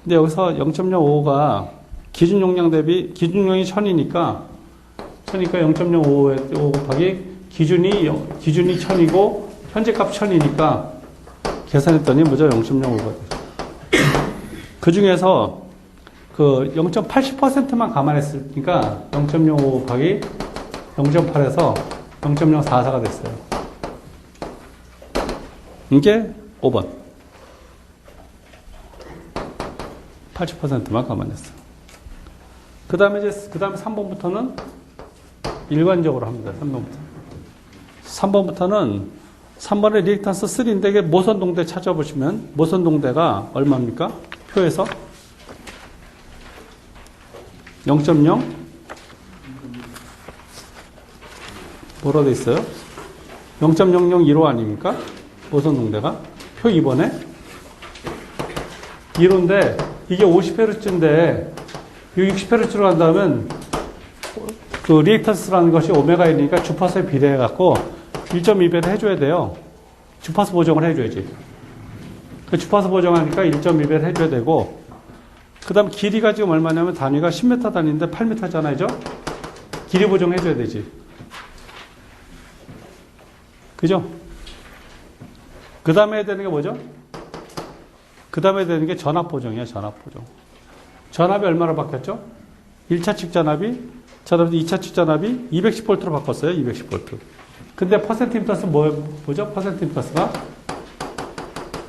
근데 여기서 0.05가 기준 용량 대비, 기준 용량이 1000이니까 0.05 곱하기 기준이 1000이고, 현재 값 1000이니까 계산했더니 뭐죠? 0.05가 돼요. 그 중에서 그 0.80%만 감안했으니까 0.05 곱하기 0.8에서 0.044가 됐어요. 이게 5번. 80%만 감안했어. 그 다음에 3번부터는 일관적으로 합니다. 3번부터는 3번의 리액턴스 3인데 이게 모선동대 찾아보시면 모선동대가 얼마입니까? 표에서 0.0 뭐라 돼 있어요? 0.001호 아닙니까? 모선동대가 표 2번에 1호인데 이게 50Hz인데 60Hz로 간다면 그 리액턴스라는 것이 오메가 1이니까 주파수에 비례해 갖고 1.2배를 해줘야 돼요. 주파수 보정을 해줘야지. 그 주파수 보정하니까 1.2배를 해줘야 되고, 그 다음 길이가 지금 얼마냐면 단위가 10m 단위인데 8m잖아요. 길이 보정 해줘야 되지. 그죠? 그 다음에 해야 되는 게 뭐죠? 그 다음에 해야 되는 게 전압 보정이에요, 전압 보정. 전압이 얼마로 바뀌었죠? 1차 측 전압이, 2차 측 전압이 210V로 바꿨어요, 210V. 근데 퍼센트 임피던스 뭐죠? 퍼센트 임피던스가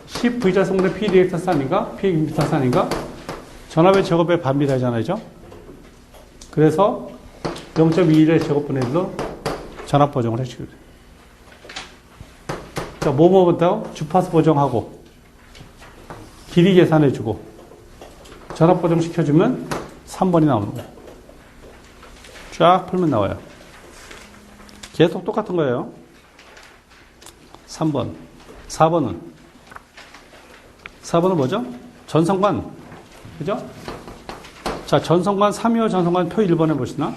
10V자승분의 P 리액턴스 아닌가? P 임피던스 아닌가? 전압의 제곱의 반비례하잖아요. 그래서 0.21의 제곱분의 1로 전압 보정을 해주게 돼요. 자, 뭐부터 주파수 보정하고 길이 계산해주고 전압 보정 시켜주면 3번이 나오는 거예요. 쫙 풀면 나와요. 계속 똑같은 거예요. 3번. 4번은 뭐죠? 전성관. 그죠? 자, 전성관, 3위호 전성관 표 1번에 보시나?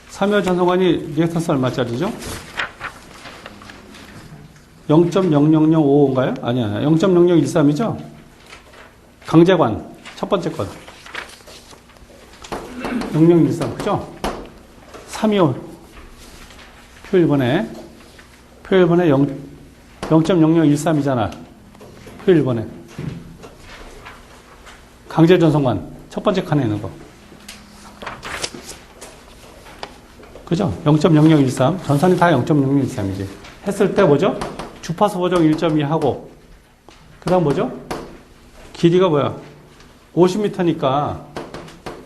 3위호 전성관이 리액턴스 얼마짜리죠? 0.00055인가요? 아니야. 0.0013이죠? 강제관. 첫 번째 건. 0013. 그죠? 325. 표 1번에 0.0013이잖아. 표 1번에. 강제 전성관. 첫 번째 칸에 있는 거. 그죠? 0.0013. 전선이 다 0.0013이지. 했을 때 뭐죠? 주파수 보정 1.2 하고, 그 다음 뭐죠? 길이가 뭐야? 50m니까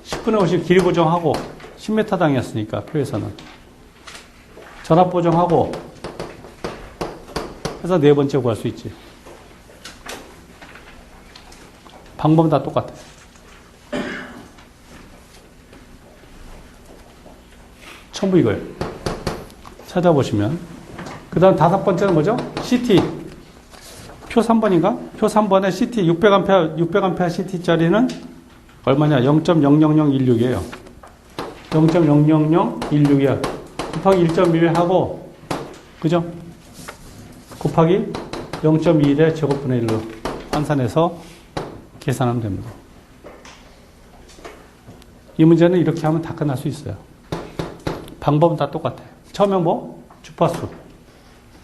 10분의 50 길이 보정하고 10m당이었으니까 표에서는 전압 보정하고 해서 네 번째 구할 수 있지. 방법은 다 똑같아. 전부 이거예요. 찾아보시면. 그 다음 다섯 번째는 뭐죠? CT. 표 3번인가? 표 3번에 CT 600A CT짜리는 얼마냐? 0.00016이에요. 0.00016이야. 곱하기 1.1 하고, 그죠? 곱하기 0.21의 제곱분의 1로 환산해서 계산하면 됩니다. 이 문제는 이렇게 하면 다 끝날 수 있어요. 방법은 다 똑같아요. 처음에 뭐? 주파수.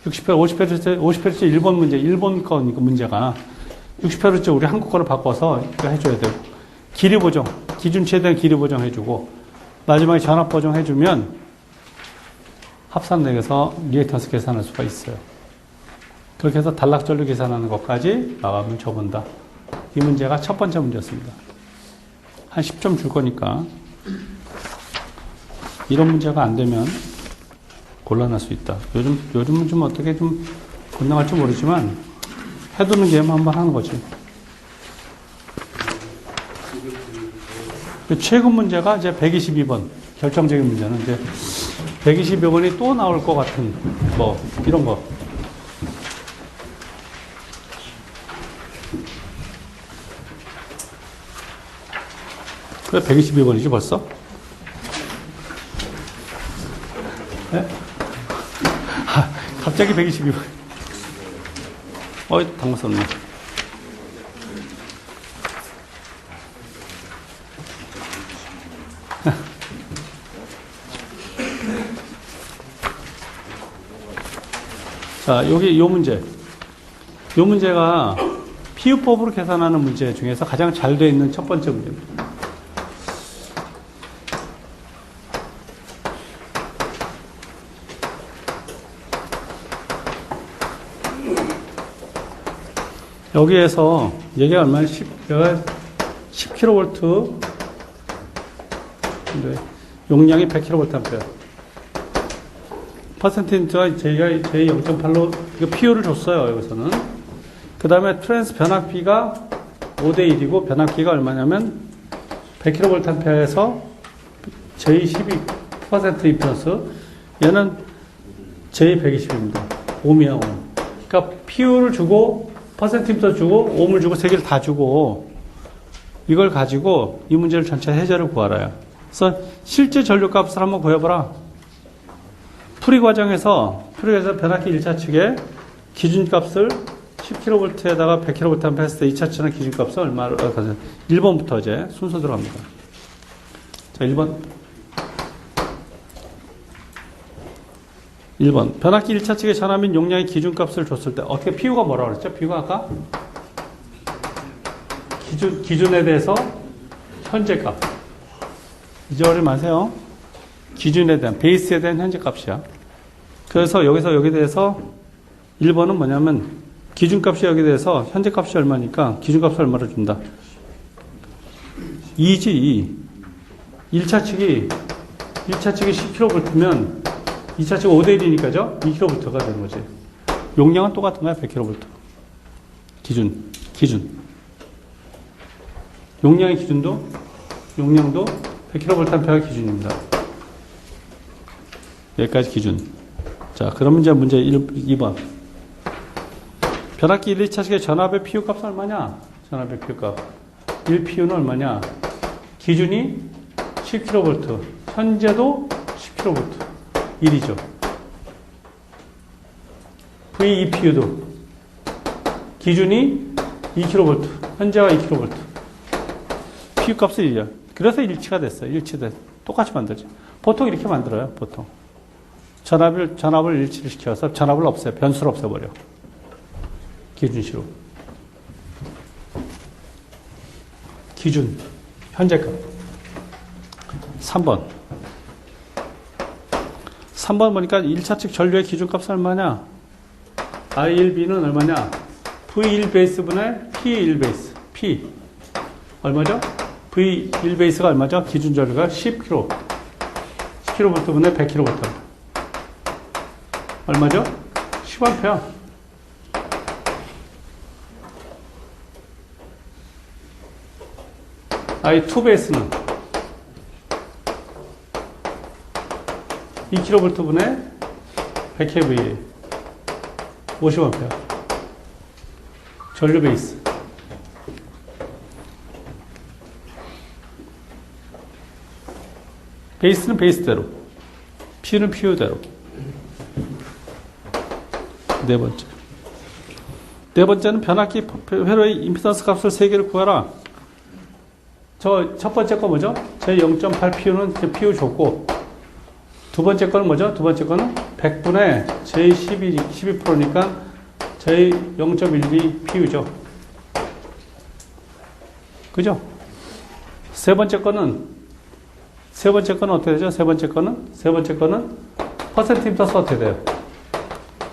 60Hz, 50Hz 일본 문제, 일본 거니까 문제가 60Hz 우리 한국 거로 바꿔서 이거 해줘야 되고, 길이 보정, 기준치에 대한 길이 보정 해주고, 마지막에 전압 보정 해주면 합산되어서 리액턴스 계산할 수가 있어요. 그렇게 해서 단락전류 계산하는 것까지 나가면 적은다. 이 문제가 첫 번째 문제였습니다. 한 10점 줄 거니까 이런 문제가 안 되면 곤란할 수 있다. 요즘은 좀 어떻게 좀 건너갈지 모르지만 해두는 게임 한번 하는 거지. 최근 문제가 이제 122번 결정적인 문제는 이제 122번이 또 나올 것 같은 뭐 이런 거. 그래 122번이지 벌써? 네? 갑자기 122번. 당황스럽네. 자, 여기 요 문제. 요 문제가 피우법으로 계산하는 문제 중에서 가장 잘 되어 있는 첫 번째 문제입니다. 여기에서 얘가 얼마나 10kV 용량이 100kVA 퍼센티지가 J 0.8로 이거 PU를 줬어요. 여기서는 그 다음에 트랜스 변압기가 5대1이고 변압기가 얼마냐면 100kVA에서 J 12% 임피던스 얘는 J 120입니다. 옴이야 옴. 그러니까 PU를 주고 퍼센티미터 주고 옴을 주고 세 개를 다 주고 이걸 가지고 이 문제를 전체 해결을 구하라요. 그래서 실제 전류값을 한번 구해보라. 풀이 과정에서 변압기 1차 측에 기준값을 10kV에다가 100kVA 했을 때 2차 측은 기준값을 얼마로 1번부터 이제 순서 들어갑니다. 자, 1번. 변압기 1차 측의 전압 및 용량의 기준값을 줬을 때 어떻게 PU가 뭐라고 그랬죠? PU가 아까 기준에 대해서 현재값. 잊어버리지 마세요. 기준에 대한 베이스에 대한 현재값이야. 그래서 여기에 대해서 1번은 뭐냐면 기준값이 여기에 대해서 현재값이 얼마니까 기준값을 얼마로 준다. 2지 2. 1차 측이 10kV면 2차 측 5대1이니까죠? 2kV가 되는 거지. 용량은 똑같은 거야, 100kV. 기준. 용량의 기준도 100kV가 기준입니다. 여기까지 기준. 자, 그럼 이제 문제 2번. 변압기 1, 2차 측의 전압의 PU 값은 얼마냐? 전압의 PU 값. 1PU는 얼마냐? 기준이 10kV. 현재도 10kV. 1이죠. V2PU도 기준이 2kV, 현재가 2kV. PU 값은 1이야. 그래서 일치가 됐어요. 똑같이 만들죠. 보통 이렇게 만들어요. 보통. 전압을 일치를 시켜서 전압을 없애요. 변수를 없애버려. 기준시로. 기준, 현재값. 3번. 3번 보니까 1차 측 전류의 기준값은 얼마냐? I1B는 얼마냐? V1 베이스분의 P1 베이스. P. 얼마죠? V1 베이스가 얼마죠? 기준 전류가 10kV. 10kV 분의 100kV. 얼마죠? 10A. I2 베이스는 2kV 분의 100kVA. 50A. 전류 베이스. 베이스는 베이스대로, P는 PU대로. 네 번째. 네 번째는 변압기 회로의 임피던스 값을 3개를 구하라. 저 첫 번째 거 뭐죠? 제 0.8 PU는 PU 줬고, 두 번째 거는 뭐죠? 두 번째 거는 100분의 J12%니까 J0.12 PU죠. 그죠? 세 번째 거는 어떻게 되죠? 세 번째 거는 퍼센트 임피던스 어떻게 돼요?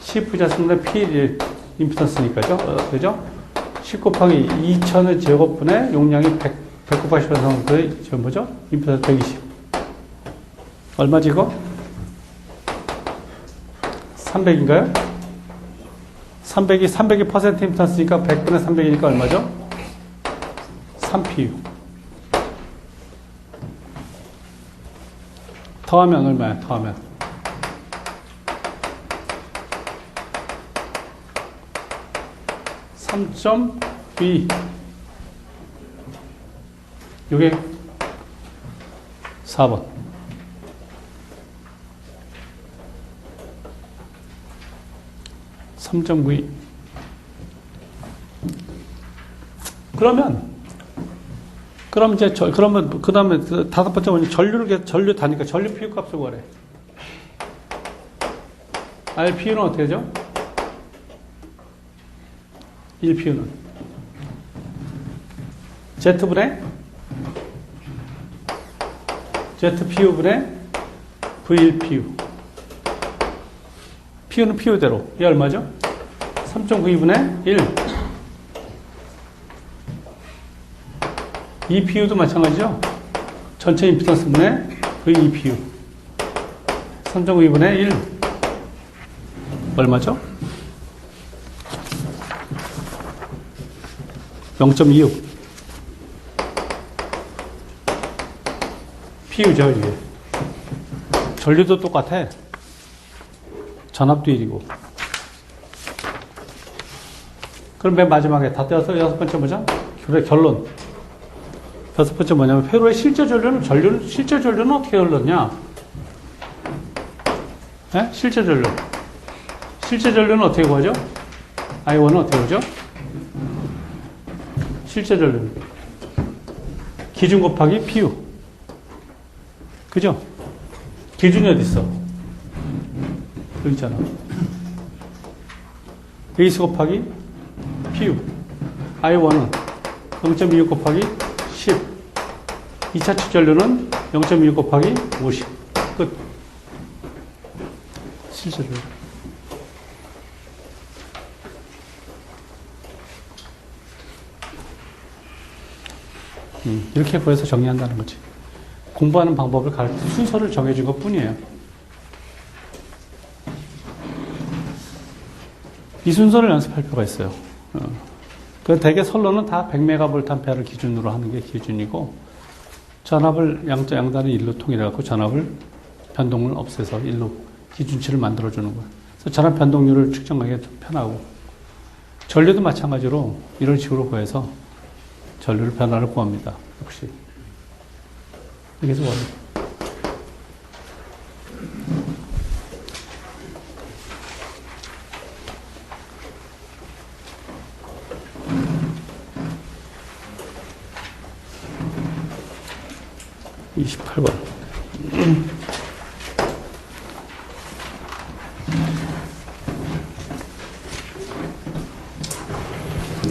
C 부자수분의 P1 임피던스니까죠. 그죠? 10 곱하기 2000의 제곱분의 용량이 100 곱하기 10의 상황의 저 뭐죠? 임피던스 120. 얼마지 이거? 300인가요? 300이 퍼센트 임피던스니까 100분의 300이니까 얼마죠? 3PU. 더하면 얼마야? 더하면 3.2. 이게 4번. 그럼 이제 그러면 그 다음에 다섯 번째 뭐냐? 전류 다니까 전류 PU 값을 구하래. RPU는 어떻게 되죠? 1PU는 ZPU분의 V1PU. PU는 PU대로. 이게 얼마죠? 3.92분의 1. EPU도 마찬가지죠. 전체 임피던스분의 V2PU. 3.92분의 1. 얼마죠? 0.26. PU죠, 이게. 전류도 똑같아. 전압도 1이고. 그럼 맨 마지막에 다 떼어서 여섯 번째 뭐죠? 그래, 결론. 여섯 번째 뭐냐면, 회로의 실제 전류는 어떻게 흘렀냐? 네? 실제 전류는 어떻게 구하죠? I1은 어떻게 구하죠? 실제 전류는. 기준 곱하기 PU. 그죠? 기준이 어디 있어? 여기 있잖아. 베이스 곱하기 PU. I1은 0.26 곱하기 10. 2차 측 전류는 0.26 곱하기 50. 끝. 실제 전류. 이렇게 구해서 정리한다는 거지. 공부하는 방법을 순서를 정해준 것 뿐이에요. 이 순서를 연습할 필요가 있어요. 그 대개 선로는 다 100MVA를 기준으로 하는 게 기준이고, 전압을 양단을 1로 통일해갖고 전압을 변동을 없애서 1로 기준치를 만들어주는 거예요. 그래서 전압 변동률을 측정하기가 좀 편하고, 전류도 마찬가지로 이런 식으로 구해서 전류를 변화를 구합니다. 역시. 이렇게 해서 구합니다. (28번)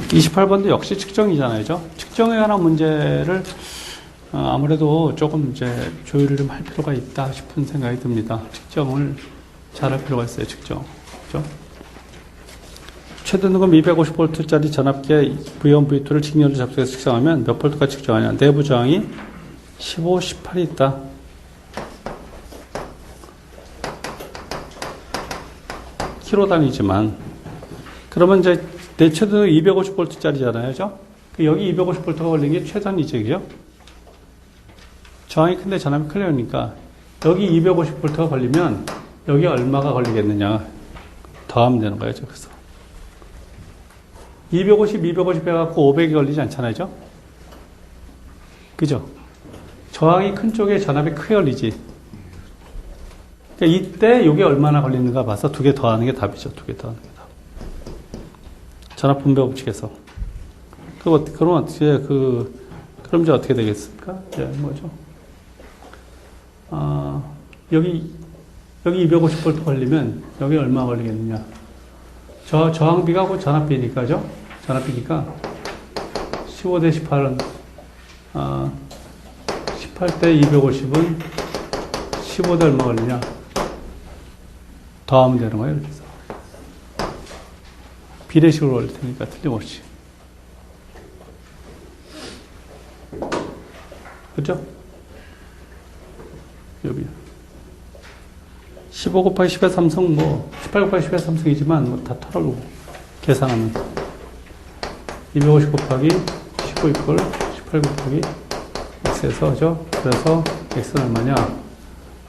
28번도 역시 측정이잖아요. 측정에 관한 문제를 아무래도 조금 이제 조율을 좀 할 필요가 있다 싶은 생각이 듭니다. 측정을 잘할 필요가 있어요. 측정. 그죠? 최대 등급 250V짜리 전압기에 V1, V2를 직렬로 접속해서 측정하면 몇 볼트가 측정하냐. 내부 저항이 15, 18이 있다. 킬로 단위지만. 그러면 이제 내 최대 등급 250V짜리잖아요. 그죠? 여기 250V가 걸린 게 최단이죠. 그죠? 저항이 큰데 전압이 클리어니까 여기 250V가 걸리면 여기 얼마가 걸리겠느냐 더하면 되는 거예요. 그래서 250 해갖고 500이 걸리지 않잖아요. 그죠? 저항이 큰 쪽에 전압이 크게 걸리지. 그러니까 이때 이게 얼마나 걸리는가 봐서 두 개 더하는 게 답이죠. 두 개 더하는 게 답. 전압 분배 법칙에서. 그럼 어떻게 그럼 이제 어떻게 되겠습니까? 이제 뭐죠? 여기 250V 걸리면 여기 얼마 걸리겠느냐? 저항비가 그 전압비니까죠? 전압비니까 15대 18은 18대 250은 15대 얼마 걸리냐? 더하면 되는 거예요. 이렇게 해서 비례식으로 걸릴 테니까 틀림없이. 그죠? 여기 15 곱하기 10의 3승 18 곱하기 10의 3승이지만 다 털어보고 계산하면 250 곱하기 15 이퀄 18 곱하기 x에서 그죠? 그래서 x는 얼마냐?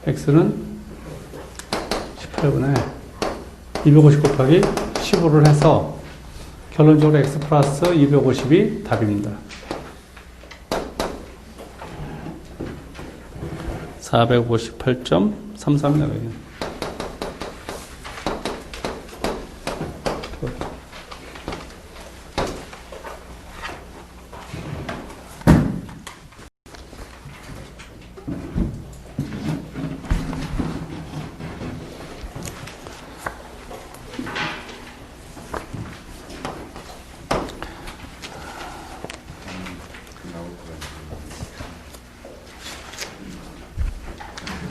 x는 18분의 250 곱하기 15를 해서 결론적으로 x 플러스 250이 답입니다. 458.33이라고요.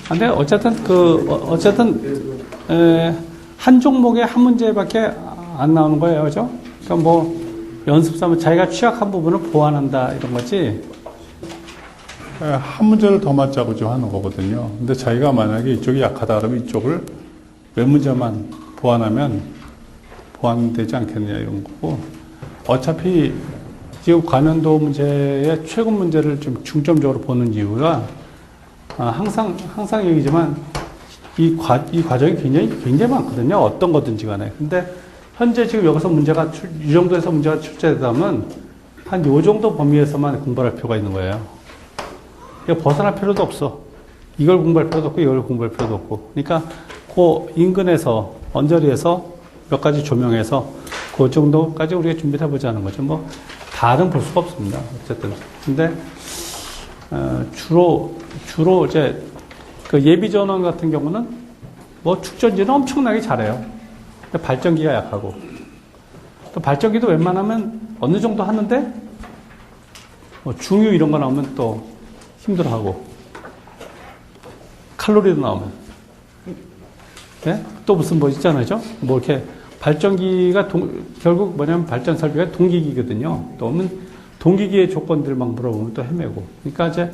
근데 어쨌든 한 종목에 한 문제밖에 안 나오는 거예요, 그죠? 그러니까 뭐 연습3은 자기가 취약한 부분을 보완한다 이런 거지. 한 문제를 더 맞자고 하는 거거든요. 근데 자기가 만약에 이쪽이 약하다 그러면 이쪽을 몇 문제만 보완하면 보완되지 않겠느냐 이런 거고. 어차피 지금 관연도 문제의 최근 문제를 좀 중점적으로 보는 이유가 항상 얘기지만 이 과정이 굉장히 많거든요. 어떤 거든지 간에. 근데 현재 지금 여기서 이 정도에서 문제가 출제되다면 한 요 정도 범위에서만 공부할 필요가 있는 거예요. 이거 벗어날 필요도 없어. 이걸 공부할 필요도 없고 이걸 공부할 필요도 없고. 그러니까 그 인근에서 언저리에서 몇 가지 조명해서 그 정도까지 우리가 준비를 해보자는 거죠. 뭐 다는 볼 수가 없습니다. 어쨌든. 근데 주로 이제 그 예비 전원 같은 경우는 뭐 축전지는 엄청나게 잘해요. 근데 발전기가 약하고 또 발전기도 웬만하면 어느 정도 하는데 뭐 중유 이런 거 나오면 또 힘들어하고 칼로리도 나오면 네? 또 무슨 뭐 있잖아요, 뭐 이렇게 발전기가 결국 뭐냐면 발전 설비가 동기기거든요. 또 오면 동기기의 조건들 막 물어보면 또 헤매고. 그러니까 이제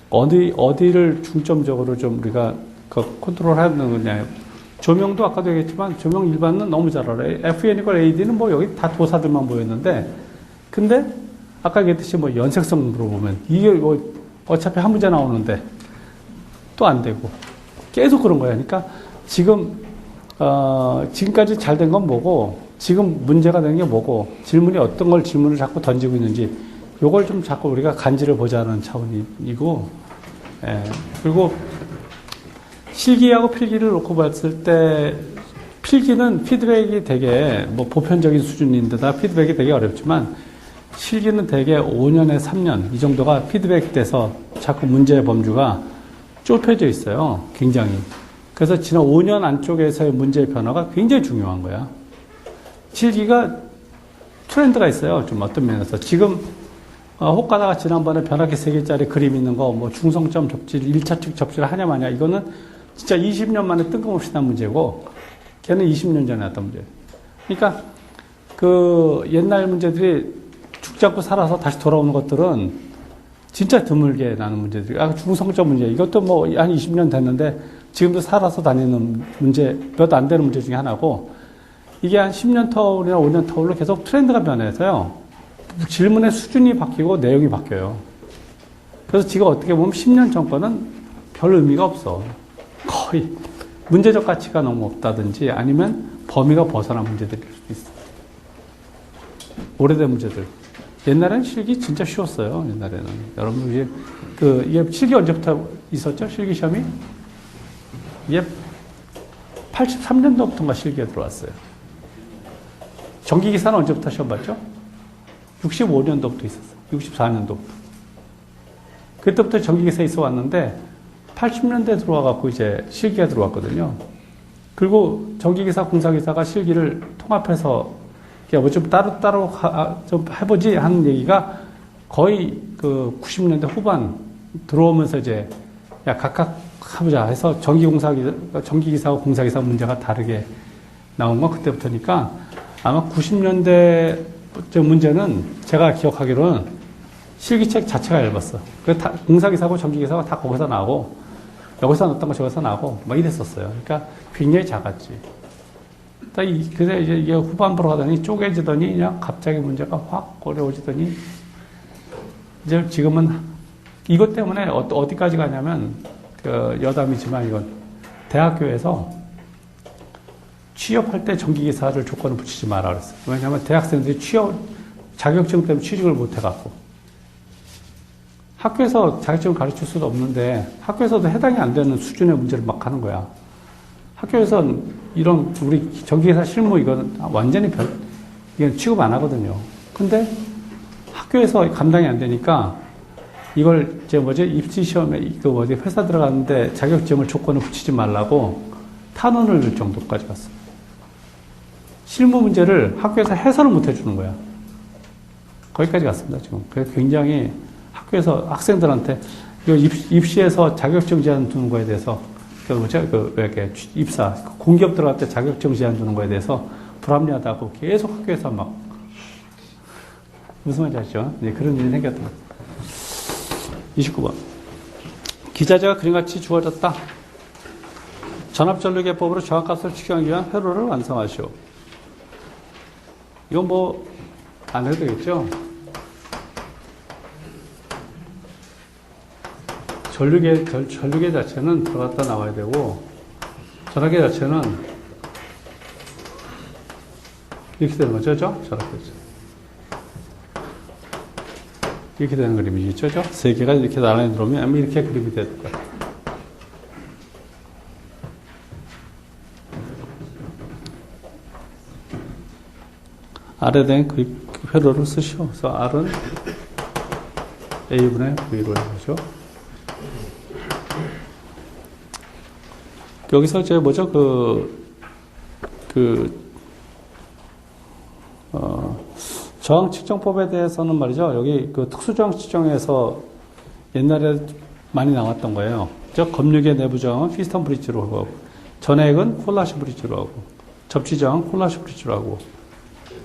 어디를 중점적으로 좀 우리가 그 컨트롤 하는 거냐. 조명도 아까도 얘기했지만 조명 일반은 너무 잘 알아요. FN이고 AD는 뭐 여기 다 도사들만 보였는데, 근데 아까 얘기했듯이 뭐 연색성 물어보면 이게 뭐 어차피 한 문제 나오는데 또 안 되고 계속 그런 거야. 그러니까 지금까지 잘 된 건 뭐고, 지금 문제가 되는 게 뭐고, 어떤 걸 질문을 자꾸 던지고 있는지, 요걸 좀 자꾸 우리가 간지를 보자는 차원이고, 그리고 실기하고 필기를 놓고 봤을 때, 필기는 피드백이 되게 뭐 보편적인 수준인데다 피드백이 되게 어렵지만, 실기는 되게 5년에 3년, 이 정도가 피드백 돼서 자꾸 문제의 범주가 좁혀져 있어요. 굉장히. 그래서 지난 5년 안쪽에서의 문제의 변화가 굉장히 중요한 거야. 실기가 트렌드가 있어요. 좀 어떤 면에서. 지금, 혹가다가 지난번에 변화기 3개짜리 그림 있는 거, 뭐 중성점 접질, 1차측 접지를 하냐 마냐, 이거는 진짜 20년 만에 뜬금없이 난 문제고, 걔는 20년 전에 났던 문제예요. 그러니까, 그 옛날 문제들이 죽지 않고 살아서 다시 돌아오는 것들은 진짜 드물게 나는 문제들이, 중성적 문제. 이것도 뭐 한 20년 됐는데 지금도 살아서 다니는 문제, 몇 안 되는 문제 중에 하나고, 이게 한 10년 터울이나 5년 터울로 계속 트렌드가 변해서요. 질문의 수준이 바뀌고 내용이 바뀌어요. 그래서 지금 어떻게 보면 10년 전 거는 별 의미가 없어. 거의 문제적 가치가 너무 없다든지 아니면 범위가 벗어난 문제들일 수도 있어. 오래된 문제들. 옛날에는 실기 진짜 쉬웠어요. 옛날에는. 여러분, 이게 실기 언제부터 있었죠? 실기 시험이? 이게 83년도부터인가 실기가 들어왔어요. 전기기사는 언제부터 시험 봤죠? 65년도부터 있었어요. 64년도부터. 그때부터 전기기사 있어 왔는데 80년대 들어와갖고 이제 실기가 들어왔거든요. 그리고 전기기사, 공사기사가 실기를 통합해서 뭐 좀 따로 좀 해보지 하는 얘기가 거의 그 90년대 후반 들어오면서 이제 야 각각 해보자 해서 전기기사하고 공사기사 문제가 다르게 나온 건 그때부터니까 아마 90년대 문제는 제가 기억하기로는 실기책 자체가 얇았어. 공사기사하고 전기기사가 다 거기서 나오고 여기서 넣었던 거 저기서 나오고 막 이랬었어요. 그러니까 굉장히 작았지. 그래서 이제 이게 후반부로 가더니 쪼개지더니 그냥 갑자기 문제가 확 어려워지더니 이제 지금은 이것 때문에 어디까지 가냐면 그 여담이지만 이건 대학교에서 취업할 때 전기기사를 조건을 붙이지 마라 그랬어요. 왜냐하면 대학생들이 자격증 때문에 취직을 못 해갖고 학교에서 자격증을 가르칠 수도 없는데 학교에서도 해당이 안 되는 수준의 문제를 막 하는 거야. 학교에선 이런 우리 전기기사 실무 이거는 완전히 이건 취급 안 하거든요. 근데 학교에서 감당이 안 되니까 이걸 입시 시험에 회사 들어갔는데 자격증을 조건을 붙이지 말라고 탄원을 낼 정도까지 갔어요. 실무 문제를 학교에서 해설을 못 해주는 거야. 거기까지 갔습니다, 지금. 그래서 굉장히 학교에서 학생들한테 입시에서 자격증 제한 두는 거에 대해서 입사, 공기업 들어갈 때 자격증 제한 두는 거에 대해서 불합리하다고 계속 학교에서 막 무슨 말인지 아시죠? 네, 그런 일이 생겼던 거예요. 29번. 기자재가 그림같이 주어졌다. 전압전류계법으로 정확값을 측정하기 위한 회로를 완성하시오. 이건 뭐 안 해도 되겠죠? 전류계 자체는 들어갔다 나와야 되고, 전압계 자체는 이렇게 되는 거죠, 전압계 자체. 이렇게 되는 그림이죠, 세 개가 이렇게 나란히 들어오면 이렇게 그림이 될 거예요. R에 대한 그 회로를 쓰시오. 그래서 R은 A분의 V로 해보죠. 여기서 이제 저항 측정법에 대해서는 말이죠. 여기 그 특수저항 측정에서 옛날에 많이 나왔던 거예요. 검육의 내부 저항은 피스턴 브릿지로 하고, 전액은 콜라시 브릿지로 하고, 접지 저항은 콜라시 브릿지로 하고,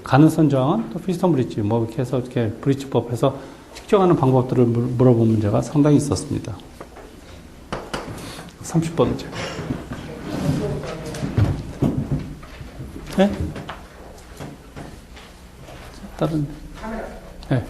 가능선 저항은 또 피스턴 브릿지, 이렇게 해서 이렇게 브릿지법에서 측정하는 방법들을 물어본 문제가 상당히 있었습니다. 30번 문제. 네? 다른, 네.